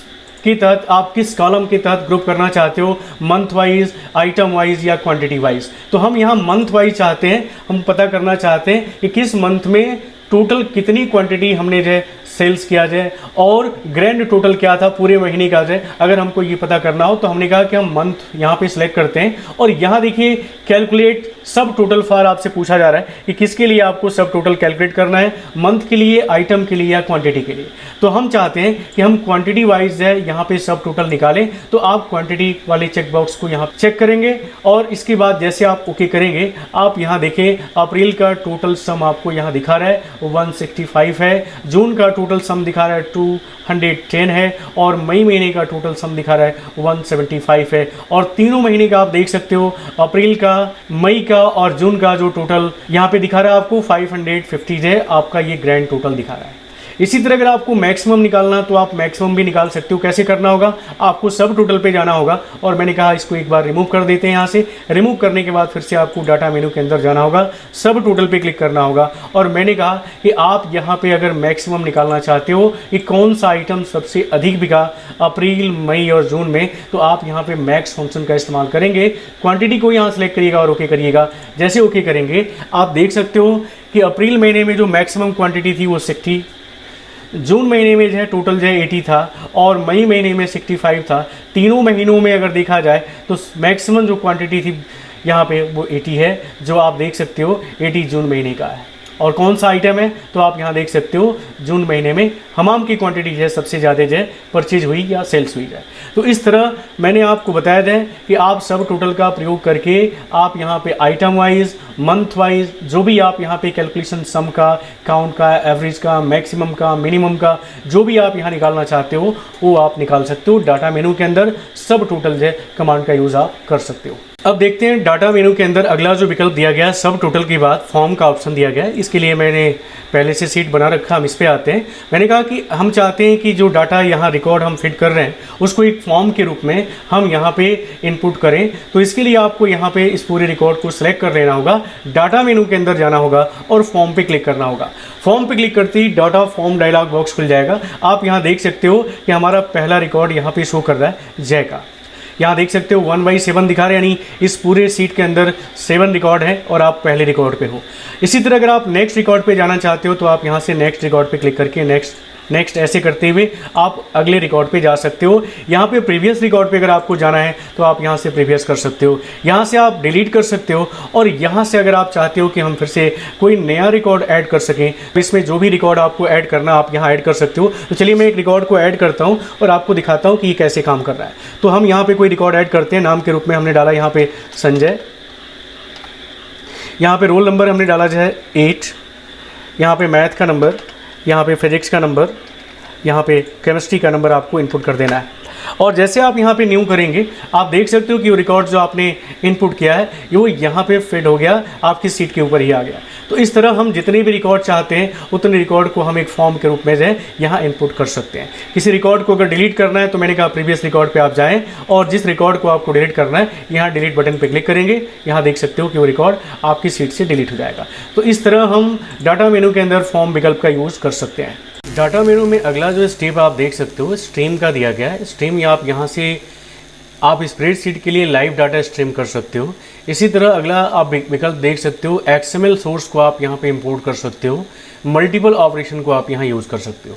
के तहत आप किस कॉलम के तहत ग्रुप करना चाहते हो, मंथ वाइज, आइटम वाइज या क्वांटिटी वाइज। तो हम यहाँ मंथ वाइज चाहते हैं, हम पता करना चाहते हैं कि किस मंथ में टोटल कितनी क्वांटिटी हमने जो है सेल्स किया जाए और ग्रैंड टोटल क्या था पूरे महीने का जाए। अगर हमको ये पता करना हो तो हमने कहा कि हम मंथ यहाँ पे सिलेक्ट करते हैं और यहाँ देखिए कैलकुलेट सब टोटल फॉर आपसे पूछा जा रहा है कि किसके लिए आपको सब टोटल कैलकुलेट करना है, मंथ के लिए, आइटम के लिए या क्वांटिटी के लिए। तो हम चाहते हैं कि हम क्वांटिटी वाइज है यहाँ पे सब टोटल निकालें। तो आप क्वांटिटी वाले चेक बॉक्स को यहाँ चेक करेंगे और इसके बाद जैसे आप ओके करेंगे आप यहाँ देखें अप्रैल का टोटल सम आपको यहाँ दिखा रहा है 165 है, जून का टोटल सम दिखा रहा है 210 है और मई महीने का टोटल सम दिखा रहा है 175 है। और तीनों महीने का आप देख सकते हो अप्रैल का, मई का और जून का जो टोटल यहाँ पे दिखा रहा है आपको 550 है, आपका ये ग्रैंड टोटल दिखा रहा है। इसी तरह अगर आपको मैक्सिमम निकालना है तो आप मैक्सिमम भी निकाल सकते हो। कैसे करना होगा, आपको सब टोटल पे जाना होगा और मैंने कहा इसको एक बार रिमूव कर देते हैं। यहाँ से रिमूव करने के बाद फिर से आपको डाटा मेनू के अंदर जाना होगा, सब टोटल पे क्लिक करना होगा और मैंने कहा कि आप यहाँ पे अगर मैक्सिमम निकालना चाहते हो कि कौन सा आइटम सबसे अधिक बिका अप्रैल, मई और जून में, तो आप यहाँ पे मैक्स फंक्शन का इस्तेमाल करेंगे। क्वांटिटी को यहाँ सेलेक्ट करिएगा और ओके करिएगा। जैसे ओके करेंगे आप देख सकते हो कि अप्रैल महीने में जो मैक्सिमम क्वांटिटी थी वो 60, जून महीने में जो है टोटल जो है 80 था और मई महीने में 65 था। तीनों महीनों में अगर देखा जाए तो मैक्सिमम जो क्वांटिटी थी यहाँ पे वो 80 है, जो आप देख सकते हो 80 जून महीने का है। और कौन सा आइटम है, तो आप यहाँ देख सकते हो जून महीने में हमाम की क्वांटिटी जो है सबसे ज़्यादा जो है परचेज हुई या सेल्स हुई है। तो इस तरह मैंने आपको बताया है कि आप सब टोटल का प्रयोग करके आप यहाँ पे आइटम वाइज, मंथ वाइज, जो भी आप यहाँ पे कैलकुलेशन सम का, काउंट का, एवरेज का, मैक्सिमम का, मिनिमम का, जो भी आप यहाँ निकालना चाहते हो वो आप निकाल सकते हो। डाटा मेनू के अंदर सब टोटल जो है कमांड का यूज़ आप कर सकते हो। अब देखते हैं डाटा मेनू के अंदर अगला जो विकल्प दिया गया है, सब टोटल के बाद फॉर्म का ऑप्शन दिया गया है। इसके लिए मैंने पहले से सीट बना रखा, हम इस पे आते हैं। मैंने कहा कि हम चाहते हैं कि जो डाटा यहाँ रिकॉर्ड हम फिट कर रहे हैं उसको एक फॉर्म के रूप में हम यहाँ पे इनपुट करें। तो इसके लिए आपको यहाँ पे इस पूरे रिकॉर्ड को सिलेक्ट कर लेना होगा, डाटा मेनू के अंदर जाना होगा और फॉर्म पे क्लिक करना होगा। फॉर्म पे क्लिक करते ही डाटा फॉर्म डायलॉग बॉक्स खुल जाएगा। आप यहाँ देख सकते हो कि हमारा पहला रिकॉर्ड यहाँ पे शो कर रहा है जय का। यहाँ देख सकते हो 1/7 दिखा रहे हैं, यानी इस पूरे सीट के अंदर 7 रिकॉर्ड है और आप पहले रिकॉर्ड पे हो। इसी तरह अगर आप नेक्स्ट रिकॉर्ड पे जाना चाहते हो तो आप यहाँ से नेक्स्ट रिकॉर्ड पे क्लिक करके नेक्स्ट ऐसे करते हुए आप अगले रिकॉर्ड पे जा सकते हो। यहाँ पे प्रीवियस रिकॉर्ड पे अगर आपको जाना है तो आप यहाँ से प्रीवियस कर सकते हो, यहाँ से आप डिलीट कर सकते हो और यहाँ से अगर आप चाहते हो कि हम फिर से कोई नया रिकॉर्ड ऐड कर सकें, इसमें जो भी रिकॉर्ड आपको ऐड करना आप यहाँ ऐड कर सकते हो। तो चलिए मैं एक रिकॉर्ड को ऐड करता हूँ और आपको दिखाता हूँ कि ये कैसे काम कर रहा है। तो हम यहाँ पर कोई रिकॉर्ड ऐड करते हैं, नाम के रूप में हमने डाला यहाँ पे संजय, यहाँ पे रोल नंबर हमने डाला जो है 8, यहाँ पे मैथ का नंबर, यहाँ पे फिजिक्स का नंबर, यहाँ पे केमिस्ट्री का नंबर आपको इनपुट कर देना है। और जैसे आप यहाँ पे न्यू करेंगे आप देख सकते हो कि वो रिकॉर्ड जो आपने इनपुट किया है वो यहाँ पे फिट हो गया, आपकी सीट के ऊपर ही आ गया। तो इस तरह हम जितने भी रिकॉर्ड चाहते हैं उतने रिकॉर्ड को हम एक फॉर्म के रूप में जो है यहाँ इनपुट कर सकते हैं। किसी रिकॉर्ड को अगर डिलीट करना है तो मैंने कहा प्रीवियस रिकॉर्ड पे आप जाएं और जिस रिकॉर्ड को आपको डिलीट करना है यहाँ डिलीट बटन पे क्लिक करेंगे, यहाँ देख सकते हो कि वो रिकॉर्ड आपकी सीट से डिलीट हो जाएगा। तो इस तरह हम डाटा मेनू के अंदर फॉर्म विकल्प का यूज़ कर सकते हैं। डाटा मेनू में अगला जो स्टेप आप देख सकते हो स्ट्रीम का दिया गया है। स्ट्रीम आप यहाँ से आप स्प्रेडशीट के लिए लाइव डाटा स्ट्रीम कर सकते हो। इसी तरह अगला आप विकल्प देख सकते हो XML सोर्स को आप यहाँ पे इंपोर्ट कर सकते हो। मल्टीपल ऑपरेशन को आप यहाँ यूज़ कर सकते हो।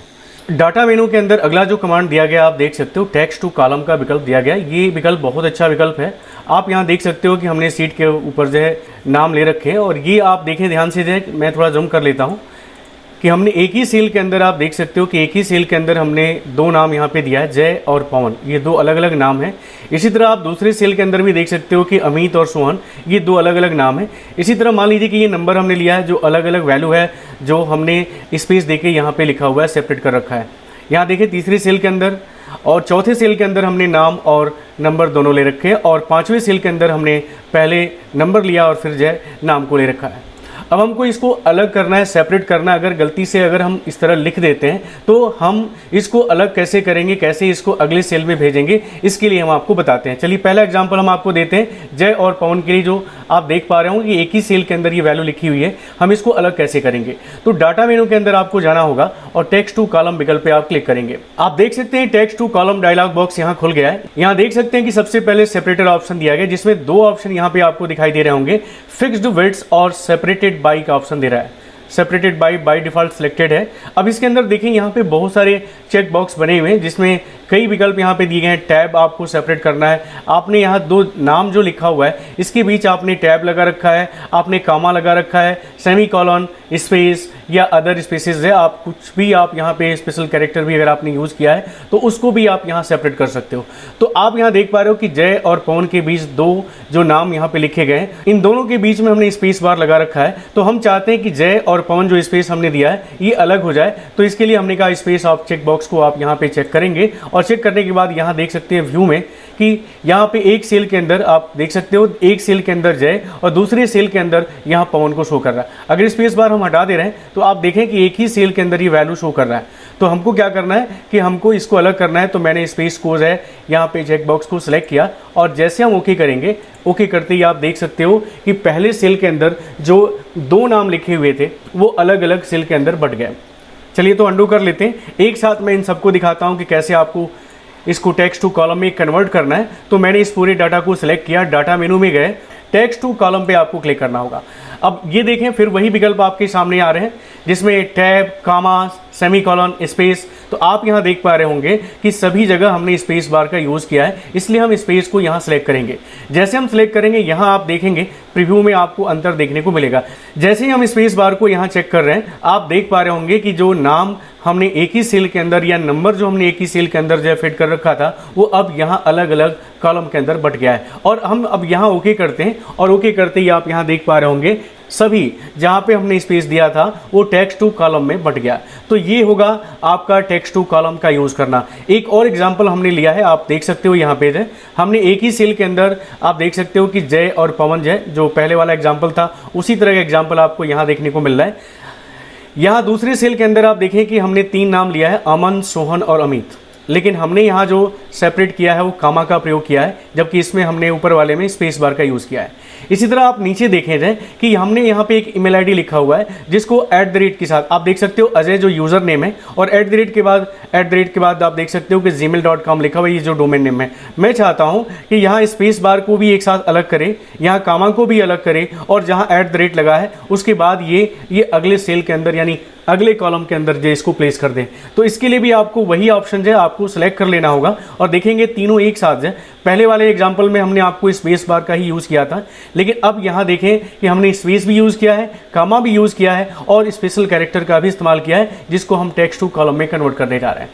डाटा मेनू के अंदर अगला जो कमांड दिया गया आप देख सकते हो टेक्स्ट टू कॉलम का विकल्प दिया गया। ये विकल्प बहुत अच्छा विकल्प है। आप यहाँ देख सकते हो कि हमने सीट के ऊपर जो है नाम ले रखे हैं और ये आप देखें ध्यान से, जो है मैं थोड़ा जूम कर लेता हूँ कि हमने एक ही सेल के अंदर आप देख सकते हो कि एक ही सेल के अंदर हमने दो नाम यहाँ पे दिया है, जय और पवन, ये दो अलग अलग नाम हैं। इसी तरह आप दूसरे सेल के अंदर भी देख सकते हो कि अमित और सोहन, ये दो अलग अलग नाम हैं। इसी तरह मान लीजिए कि ये नंबर हमने लिया है जो अलग अलग वैल्यू है, जो हमने स्पेस देके यहाँ पे लिखा हुआ है, सेपरेट कर रखा है। यहाँ देखिए तीसरे सेल के अंदर और चौथे सेल के अंदर हमने नाम और नंबर दोनों ले रखे हैं और पाँचवें सेल के अंदर हमने पहले नंबर लिया और फिर जय नाम को ले रखा है। अब हमको इसको अलग करना है, सेपरेट करना है। अगर गलती से अगर हम इस तरह लिख देते हैं तो हम इसको अलग कैसे करेंगे, कैसे इसको अगले सेल में भेजेंगे, इसके लिए हम आपको बताते हैं। चलिए पहला एग्जांपल हम आपको देते हैं जय और पवन के लिए, जो आप देख पा रहे हो कि एक ही सेल के अंदर ये वैल्यू लिखी हुई है। हम इसको अलग कैसे करेंगे, तो डाटा मेनू के अंदर आपको जाना होगा और टेक्स्ट टू कॉलम विकल्प पे आप क्लिक करेंगे। आप देख सकते हैं text to column dialog box यहाँ खुल गया है। यहाँ देख सकते हैं कि सबसे पहले सेपरेटर ऑप्शन दिया गया, जिसमें दो ऑप्शन यहाँ पे आपको दिखाई दे रहे होंगे, फिक्स्ड विड्थ और सेपरेटेड बाय का ऑप्शन दे रहा है। सेपरेटेड बाय डिफॉल्ट सिलेक्टेड है। अब इसके अंदर देखें यहाँ पे बहुत सारे चेक बॉक्स बने हुए हैं जिसमें कई विकल्प यहाँ पे दिए गए हैं। टैब आपको सेपरेट करना है, आपने यहाँ दो नाम जो लिखा हुआ है इसके बीच आपने टैब लगा रखा है, आपने कामा लगा रखा है, सेमी कॉलन, स्पेस या अदर स्पेसेस है। आप कुछ भी आप यहाँ पे स्पेशल कैरेक्टर भी अगर आपने यूज़ किया है तो उसको भी आप यहाँ सेपरेट कर सकते हो। तो आप यहाँ देख पा रहे हो कि जय और पवन के बीच दो जो नाम यहाँ पे लिखे गए हैं, इन दोनों के बीच में हमने स्पेस बार लगा रखा है। तो हम चाहते हैं कि जय और पवन जो स्पेस हमने दिया है ये अलग हो जाए, तो इसके लिए हमने कहा स्पेस ऑफ चेक बॉक्स को आप यहाँ पे चेक करेंगे और चेक करने के बाद यहाँ देख सकते हैं व्यू में कि यहाँ पे एक सेल के अंदर आप देख सकते हो, एक सेल के अंदर जय और दूसरे सेल के अंदर यहाँ पवन को शो कर रहा है। अगर स्पेस बार हम हटा दे रहे हैं तो आप देखें कि एक ही सेल के अंदर ये वैल्यू शो कर रहा है। तो हमको क्या करना है कि हमको इसको अलग करना है। तो मैंने स्पेस को है यहाँ पे चेक बॉक्स को सिलेक्ट किया और जैसे हम ओके करेंगे, ओके करते ही आप देख सकते हो कि पहले सेल के अंदर जो दो नाम लिखे हुए थे वो अलग अलग सेल के अंदर बट गए। चलिए तो अंडू कर लेते हैं। एक साथ मैं इन सबको दिखाता हूँ कि कैसे आपको इसको टेक्स्ट टू कॉलम में कन्वर्ट करना है। तो मैंने इस पूरे डाटा को सिलेक्ट किया, डाटा मेनू में गए, टेक्स्ट टू कॉलम पे आपको क्लिक करना होगा। अब ये देखें फिर वही विकल्प आपके सामने आ रहे हैं जिसमें टैब, कामा, सेमी कॉलन, स्पेस। तो आप यहाँ देख पा रहे होंगे कि सभी जगह हमने स्पेस बार का यूज़ किया है, इसलिए हम स्पेस को यहाँ सेलेक्ट करेंगे। जैसे हम सेलेक्ट करेंगे यहाँ आप देखेंगे प्रीव्यू में आपको अंतर देखने को मिलेगा। जैसे ही हम स्पेस बार को यहाँ चेक कर रहे हैं आप देख पा रहे होंगे कि जो नाम हमने एक ही सेल के अंदर या नंबर जो हमने एक ही सेल के अंदर जो फिट कर रखा था वो अब यहाँ अलग अलग कॉलम के अंदर बट गया है। और हम अब यहाँ ओके करते हैं और ओके करते ही आप यहाँ देख पा रहे होंगे सभी जहाँ पे हमने स्पेस दिया था वो टेक्स्ट टू कॉलम में बट गया। तो ये होगा आपका टेक्स्ट टू कॉलम का यूज़ करना। एक और एग्जांपल हमने लिया है, आप देख सकते हो यहाँ पे है हमने एक ही सेल के अंदर आप देख सकते हो कि जय और पवन, जय जो पहले वाला एग्जाम्पल था उसी तरह का एग्जाम्पल आपको यहाँ देखने को मिल रहा है। यहाँ दूसरे सेल के अंदर आप देखें कि हमने तीन नाम लिया है, अमन, सोहन और अमित, लेकिन हमने यहाँ जो सेपरेट किया है वो कामा का प्रयोग किया है, जबकि इसमें हमने ऊपर वाले में स्पेस बार का यूज़ किया है। इसी तरह आप नीचे देखें जाए कि हमने यहाँ पे एक ईमेल आईडी लिखा हुआ है जिसको @ के साथ आप देख सकते हो अजय जो यूज़र नेम है और @ के बाद आप देख सकते हो कि gmail.com लिखा हुआ है, ये जो डोमेन नेम है। मैं चाहता हूँ कि यहाँ स्पेस बार को भी एक साथ अलग करें, यहाँ कामा को भी अलग करें और जहाँ @ लगा है उसके बाद ये अगले सेल के अंदर यानी अगले कॉलम के अंदर जो इसको प्लेस कर दें। तो इसके लिए भी आपको वही ऑप्शन जो है आपको सेलेक्ट कर लेना होगा और देखेंगे तीनों एक साथ है। पहले वाले एग्जांपल में हमने आपको स्पेस बार का ही यूज़ किया था, लेकिन अब यहाँ देखें कि हमने स्पेस भी यूज़ किया है, कामा भी यूज़ किया है और स्पेशल कैरेक्टर का भी इस्तेमाल किया है जिसको हम टेक्स्ट टू कॉलम में कन्वर्ट करने जा रहे हैं।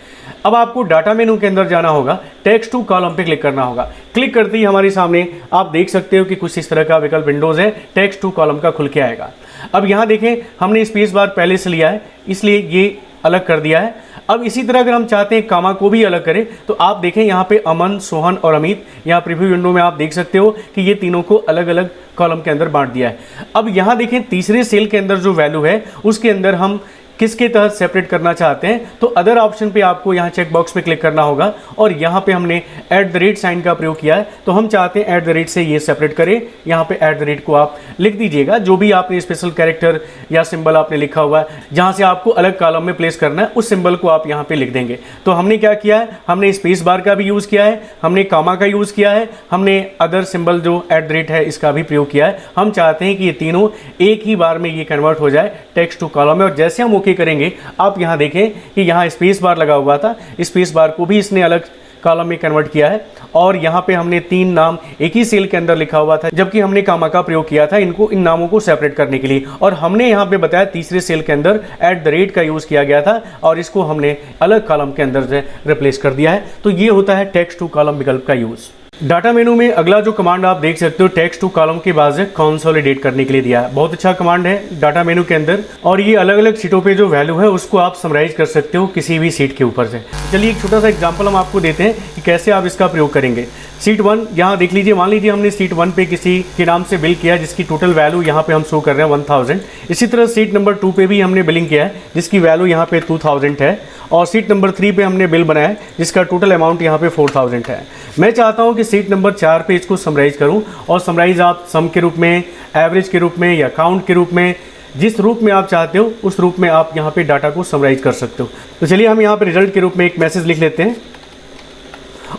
अब आपको डाटा मेनू के अंदर जाना होगा, टेक्स्ट टू कॉलम पे क्लिक करना होगा। क्लिक करते ही हमारे सामने आप देख सकते हो कि कुछ इस तरह का विकल्प विंडोज़ है, टेक्स्ट टू कॉलम का खुल के आएगा। अब यहाँ देखें हमने स्पेस बार पहले से लिया है इसलिए ये अलग कर दिया है। अब इसी तरह अगर हम चाहते हैं कामा को भी अलग करें तो आप देखें यहाँ पे अमन, सोहन और अमित, यहाँ प्रीव्यू विंडो में आप देख सकते हो कि ये तीनों को अलग अलग कॉलम के अंदर बांट दिया है। अब यहाँ देखें तीसरे सेल के अंदर जो वैल्यू है उसके अंदर हम किसके तहत सेपरेट करना चाहते हैं, तो अदर ऑप्शन पे आपको यहाँ चेक बॉक्स पे क्लिक करना होगा और यहाँ पे हमने @ साइन का प्रयोग किया है, तो हम चाहते हैं @ से ये सेपरेट करें। यहाँ पे @ को आप लिख दीजिएगा, जो भी आपने स्पेशल कैरेक्टर या सिंबल आपने लिखा हुआ है जहाँ से आपको अलग कॉलम में प्लेस करना है उस सिंबल को आप यहाँ पे लिख देंगे। तो हमने क्या किया है, हमने स्पेस बार का भी यूज़ किया है, हमने कामा का यूज़ किया है, हमने अदर सिंबल जो @ है इसका भी प्रयोग किया है। हम चाहते हैं कि ये तीनों एक ही बार में ये कन्वर्ट हो जाए टेक्स्ट टू कॉलम में। और जैसे हम ओके करेंगे आप यहां देखें कि यहां स्पेस बार लगा हुआ था, स्पेस बार को भी इसने अलग कॉलम में कन्वर्ट किया है और यहां पे हमने 3 नाम एक ही सेल के अंदर लिखा हुआ था, जबकि हमने कामा का प्रयोग किया था इन नामों को सेपरेट करने के लिए। और हमने यहां पे बताया तीसरे सेल के अंदर @ का यूज किया गया था और इसको हमने अलग कॉलम के अंदर से रिप्लेस कर दिया है। तो ये होता है टेक्स्ट टू कॉलम विकल्प का यूज। डाटा मेनू में अगला जो कमांड आप देख सकते हो टेक्स्ट टू कॉलम के बाद से कंसोलिडेट करने के लिए दिया है। बहुत अच्छा कमांड है डाटा मेनू के अंदर और ये अलग अलग सीटों पे जो वैल्यू है उसको आप समराइज कर सकते हो किसी भी सीट के ऊपर से। चलिए एक छोटा सा एग्जांपल हम आपको देते हैं कि कैसे आप इसका प्रयोग करेंगे। सीट 1 यहाँ देख लीजिए, मान लीजिए हमने सीट 1 पे किसी के नाम से बिल किया जिसकी टोटल वैल्यू यहाँ पे हम शो कर रहे हैं 1000। इसी तरह सीट नंबर 2 पे भी हमने बिलिंग किया है जिसकी वैल्यू यहाँ पे 2000 है और सीट नंबर 3 पे हमने बिल बनाया है जिसका टोटल अमाउंट यहाँ पे 4000 है। मैं चाहता हूँ कि सीट नंबर 4 पे इसको समराइज करूँ और समराइज आप सम के रूप में, एवरेज के रूप में या काउंट के रूप में, जिस रूप में आप चाहते हो उस रूप में आप यहाँ पे डाटा को समराइज कर सकते हो। तो चलिए हम यहाँ पे रिजल्ट के रूप में एक मैसेज लिख लेते हैं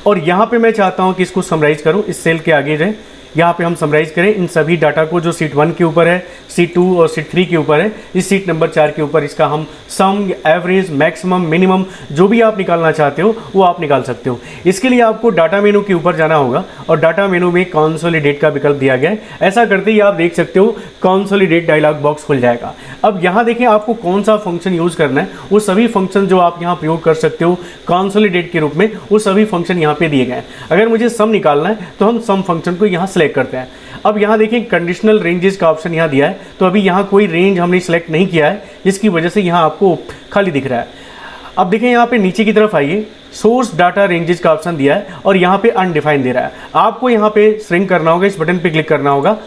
और यहाँ पे मैं चाहता हूँ कि इसको समराइज करूँ इस सेल के आगे जाए, यहाँ पे हम समराइज करें इन सभी डाटा को जो सीट 1 के ऊपर है, सीट 2 और सीट 3 के ऊपर है, इस सीट नंबर 4 के ऊपर इसका हम सम, एवरेज, मैक्सिमम, मिनिमम जो भी आप निकालना चाहते हो वो आप निकाल सकते हो। इसके लिए आपको डाटा मेनू के ऊपर जाना होगा और डाटा मेनू में कंसोलिडेट का विकल्प दिया गया है। ऐसा करते ही आप देख सकते हो कंसोलिडेट डायलॉग बॉक्स खुल जाएगा। अब यहाँ देखें आपको कौन सा फंक्शन यूज़ करना है, वो सभी फंक्शन जो आप यहाँ प्रयोग कर सकते हो कंसोलिडेट के रूप में वो सभी फंक्शन यहाँ पे दिए गए हैं। अगर मुझे सम निकालना है तो हम सम फंक्शन को यहाँ सेलेक्ट करते हैं। अब यहाँ देखिए कंडीशनल रेंजेस का ऑप्शन यहाँ दिया है, तो अभी यहाँ कोई रेंज हमने सेलेक्ट नहीं किया है जिसकी वजह से यहाँ आपको खाली दिख रहा है। अब देखें यहाँ पे नीचे की तरफ आइए, सोर्स डाटा रेंजेस का ऑप्शन दिया है और यहाँ पे अनडिफाइंड दे रहा है। आपको यहाँ पे श्रिंक करना होगा, इस बटन पे क्लिक करना होगा,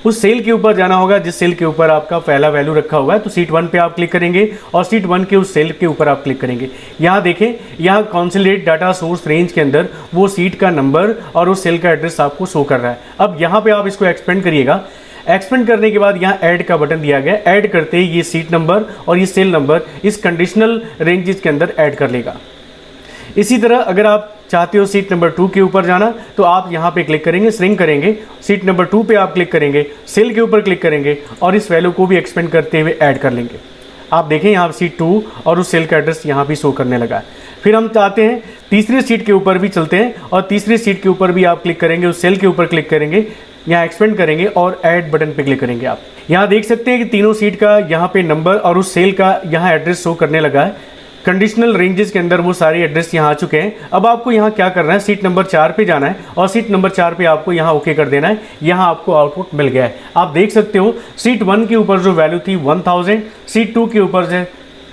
उस सेल के ऊपर जाना होगा जिस सेल के ऊपर आपका पहला वैल्यू रखा हुआ है। तो सीट 1 पे आप क्लिक करेंगे और सीट 1 के उस सेल के ऊपर आप क्लिक करेंगे। यहाँ देखें, यहाँ कंसोलिडेट डाटा सोर्स रेंज के अंदर वो सीट का नंबर और उस सेल का एड्रेस आपको शो कर रहा है। अब यहाँ पे आप इसको एक्सपेंड करिएगा। एक्सपेंड करने के बाद यहाँ ऐड का बटन दिया गया, ऐड करते ही ये सीट नंबर और ये सेल नंबर इस कंडीशनल रेंजेस के अंदर ऐड कर लेगा। इसी तरह अगर आप चाहते हो सीट नंबर 2 के ऊपर जाना तो आप यहाँ पे क्लिक करेंगे, श्रिंक करेंगे, सीट नंबर 2 पे आप क्लिक करेंगे, सेल के ऊपर क्लिक करेंगे और इस वैल्यू को भी एक्सपेंड करते हुए ऐड कर लेंगे। आप देखें यहाँ सीट 2 और उस सेल का एड्रेस यहाँ भी शो करने लगा है। फिर हम चाहते हैं तीसरी सीट के ऊपर भी चलते हैं और तीसरी सीट के ऊपर भी आप क्लिक करेंगे, उस सेल के ऊपर क्लिक करेंगे, यहाँ एक्सपेंड करेंगे और ऐड बटन पे क्लिक करेंगे। आप यहाँ देख सकते हैं कि तीनों सीट का यहाँ पे नंबर और उस सेल का यहाँ एड्रेस शो करने लगा है। कंडीशनल रेंजेस के अंदर वो सारे एड्रेस यहाँ आ चुके हैं। अब आपको यहाँ क्या करना है, सीट नंबर 4 पे जाना है और सीट नंबर 4 पे आपको यहाँ ओके कर देना है। यहाँ आपको आउटपुट मिल गया है। आप देख सकते हो सीट 1 के ऊपर जो वैल्यू थी 1000, सीट 2 के ऊपर से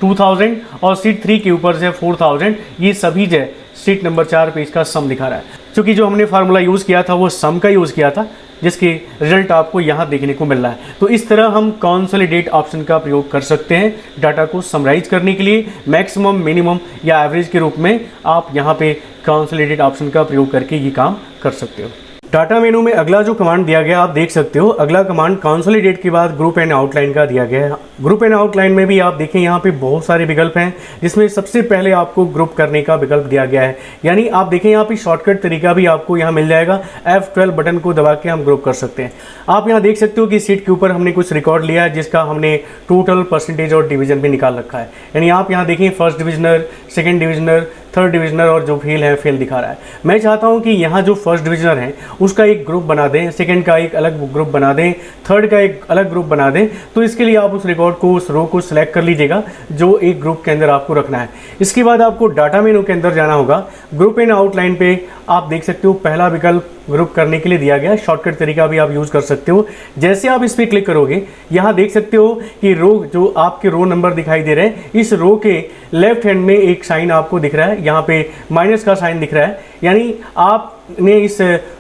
2000 और सीट 3 के ऊपर से 4000, ये सभी जो सीट नंबर 4 पे इसका सम दिखा रहा है। क्योंकि जो हमने फार्मूला यूज़ किया था वो सम का यूज़ किया था, जिसके रिजल्ट आपको यहाँ देखने को मिल रहा है। तो इस तरह हम कंसोलिडेट ऑप्शन का प्रयोग कर सकते हैं डाटा को समराइज करने के लिए। मैक्सिमम, मिनिमम या एवरेज के रूप में आप यहाँ पे कंसोलिडेट ऑप्शन का प्रयोग करके ये काम कर सकते हो। डाटा मेनू में अगला जो कमांड दिया गया आप देख सकते हो, अगला कमांड कंसोलिडेट के बाद ग्रुप एंड आउटलाइन का दिया गया है। ग्रुप एंड आउटलाइन में भी आप देखें यहाँ पे बहुत सारे विकल्प हैं, जिसमें सबसे पहले आपको ग्रुप करने का विकल्प दिया गया है। यानी आप देखें यहाँ पे शॉर्टकट तरीका भी आपको यहाँ मिल जाएगा। F12 बटन को दबा के हम ग्रुप कर सकते हैं। आप यहाँ देख सकते हो कि सीट के ऊपर हमने कुछ रिकॉर्ड लिया है जिसका हमने टोटल, परसेंटेज और डिवीजन भी निकाल रखा है। यानी आप यहाँ देखें फर्स्ट डिविजनर, सेकेंड डिविजनर, थर्ड डिविजनर और जो फेल है फेल दिखा रहा है। मैं चाहता हूं कि यहाँ जो फर्स्ट डिविजनर है उसका एक ग्रुप बना दें, सेकंड का एक अलग ग्रुप बना दें, थर्ड का एक अलग ग्रुप बना दें। तो इसके लिए आप उस रिकॉर्ड को, उस रो को सिलेक्ट कर लीजिएगा जो एक ग्रुप के अंदर आपको रखना है। इसके बाद आपको डाटा मेनू के अंदर जाना होगा। ग्रुप एंड आउटलाइन पे आप देख सकते हो पहला विकल्प ग्रुप करने के लिए दिया गया है। शॉर्टकट तरीका भी आप यूज़ कर सकते हो। जैसे आप इस पर क्लिक करोगे, यहाँ देख सकते हो कि रो जो आपके रो नंबर दिखाई दे रहे हैं, इस रो के लेफ्ट हैंड में एक साइन आपको दिख रहा है, यहाँ पे माइनस का साइन दिख रहा है, यानी आपने इस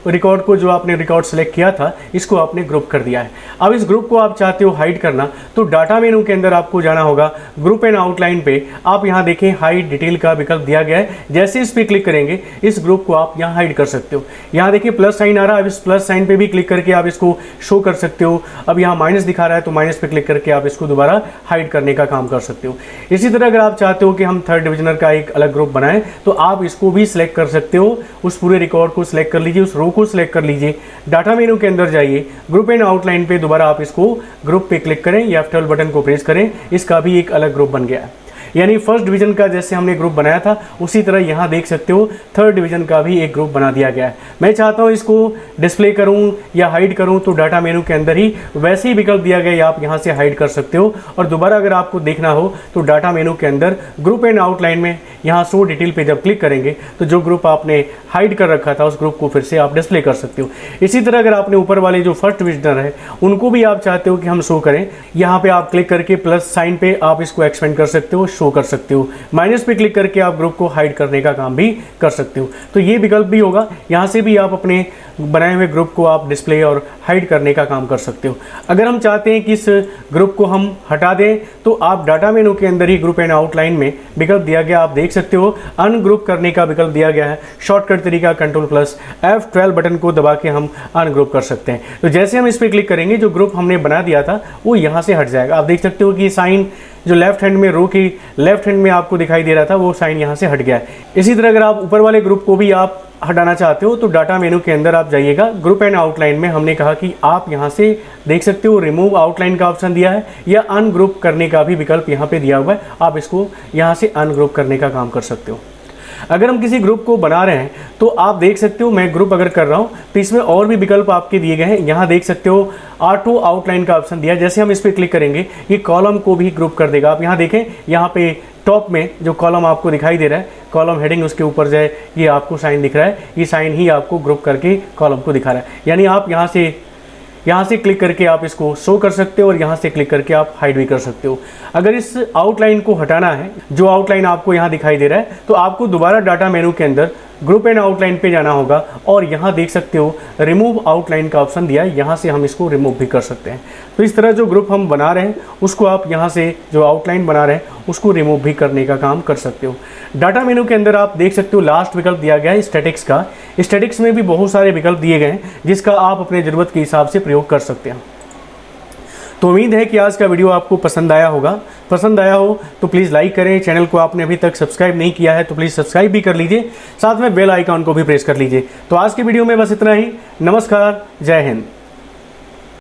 रिकॉर्ड को, जो आपने रिकॉर्ड सेलेक्ट किया था, इसको आपने ग्रुप कर दिया है। अब इस ग्रुप को आप चाहते हो हाइड करना, तो डाटा मेनू के अंदर आपको जाना होगा। ग्रुप एंड आउटलाइन पे आप यहाँ देखें हाइड डिटेल का विकल्प दिया गया है। जैसे इस पर क्लिक करेंगे, इस ग्रुप को आप यहाँ हाइड कर सकते हो। यहाँ देखिए प्लस साइन आ रहा है, अब इस प्लस साइन पे भी क्लिक करके आप इसको शो कर सकते हो। अब यहाँ माइनस दिखा रहा है, तो माइनस पे क्लिक करके आप इसको दोबारा हाइड करने का काम कर सकते हो। इसी तरह अगर आप चाहते हो कि हम थर्ड डिविजनर का एक अलग ग्रुप बनाएं, तो आप इसको भी सिलेक्ट कर सकते हो। उस पूरे रिकॉर्ड को सिलेक्ट कर लीजिए, उस रो को सिलेक्ट कर लीजिए, डाटा मेनू के अंदर जाइए, ग्रुप एंड आउटलाइन पे दोबारा आप इसको ग्रुप पे क्लिक करें या F12 बटन को प्रेस करें, इसका भी एक अलग ग्रुप बन गया है। यानी फर्स्ट डिवीजन का जैसे हमने ग्रुप बनाया था, उसी तरह यहाँ देख सकते हो थर्ड डिवीजन का भी एक ग्रुप बना दिया गया है। मैं चाहता हूँ इसको डिस्प्ले करूँ या हाइड करूँ, तो डाटा मेनू के अंदर ही वैसे ही विकल्प दिया गया, आप यहाँ से हाइड कर सकते हो। और दोबारा अगर आपको देखना हो तो डाटा मेनू के अंदर ग्रुप एंड आउटलाइन में यहाँ शो डिटेल पे जब क्लिक करेंगे, तो जो ग्रुप आपने हाइड कर रखा था, उस ग्रुप को फिर से आप डिस्प्ले कर सकते हो। इसी तरह अगर आपने ऊपर वाले जो फर्स्ट डिविजनर है, उनको भी आप चाहते हो कि हम शो करें, यहाँ पे आप क्लिक करके प्लस साइन पे आप इसको एक्सपेंड कर सकते हो, शो कर सकते हो। माइनस पे क्लिक करके आप ग्रुप को हाइड करने का काम भी कर सकते हो। तो ये विकल्प भी होगा, यहाँ से भी आप अपने बनाए हुए ग्रुप को आप डिस्प्ले और हाइड करने का काम कर सकते हो। अगर हम चाहते हैं कि इस ग्रुप को हम हटा दें, तो आप डाटा मेनू के अंदर ही ग्रुप एंड आउटलाइन में विकल्प दिया गया, आप देख सकते हो अनग्रुप करने का विकल्प दिया गया है। शॉर्टकट तरीका Ctrl+F12 बटन को दबा के हम अनग्रुप कर सकते हैं। तो जैसे हम इस पर क्लिक करेंगे, जो ग्रुप हमने बना दिया था वो यहाँ से हट जाएगा। आप देख सकते हो कि साइन जो लेफ्ट हैंड में, रो की लेफ्ट हैंड में आपको दिखाई दे रहा था, वो साइन यहाँ से हट गया है। इसी तरह अगर आप ऊपर वाले ग्रुप को भी आप हटाना चाहते हो, तो डाटा मेनू के अंदर आप जाइएगा, ग्रुप एंड आउटलाइन में हमने कहा कि आप यहाँ से देख सकते हो रिमूव आउटलाइन का ऑप्शन दिया है, या अनग्रुप करने का भी विकल्प यहाँ पे दिया हुआ है। आप इसको यहाँ से अनग्रुप करने का काम कर सकते हो। अगर हम किसी ग्रुप को बना रहे हैं, तो आप देख सकते हो मैं ग्रुप अगर कर रहा हूँ, तो इसमें और भी विकल्प आपके दिए गए हैं। यहाँ देख सकते हो ऑटो आउटलाइन का ऑप्शन दिया है। जैसे हम इस पर क्लिक करेंगे, ये कॉलम को भी ग्रुप कर देगा। आप यहाँ देखें, यहाँ पे टॉप में जो कॉलम आपको दिखाई दे रहा है, कॉलम हेडिंग उसके ऊपर जाए, ये आपको साइन दिख रहा है, ये साइन ही आपको ग्रुप करके कॉलम को दिखा रहा है। यानी आप यहाँ से क्लिक करके आप इसको शो कर सकते हो, और यहाँ से क्लिक करके आप हाइड भी कर सकते हो। अगर इस आउटलाइन को हटाना है, जो आउटलाइन आपको यहाँ दिखाई दे रहा है, तो आपको दोबारा डाटा मेनू के अंदर ग्रुप एंड आउटलाइन पे जाना होगा, और यहाँ देख सकते हो रिमूव आउटलाइन का ऑप्शन दिया है, यहाँ से हम इसको रिमूव भी कर सकते हैं। तो इस तरह जो ग्रुप हम बना रहे हैं, उसको आप यहाँ से जो आउटलाइन बना रहे हैं, उसको रिमूव भी करने का काम कर सकते हो। डाटा मेनू के अंदर आप देख सकते हो लास्ट विकल्प दिया गया है स्टैटिक्स का। स्टैटिक्स में भी बहुत सारे विकल्प दिए गए हैं, जिसका आप अपने ज़रूरत के हिसाब से प्रयोग कर सकते हैं। तो उम्मीद है कि आज का वीडियो आपको पसंद आया होगा। पसंद आया हो तो प्लीज़ लाइक करें। चैनल को आपने अभी तक सब्सक्राइब नहीं किया है तो प्लीज़ सब्सक्राइब भी कर लीजिए, साथ में बेल आइकॉन को भी प्रेस कर लीजिए। तो आज के वीडियो में बस इतना ही। नमस्कार, जय हिंद।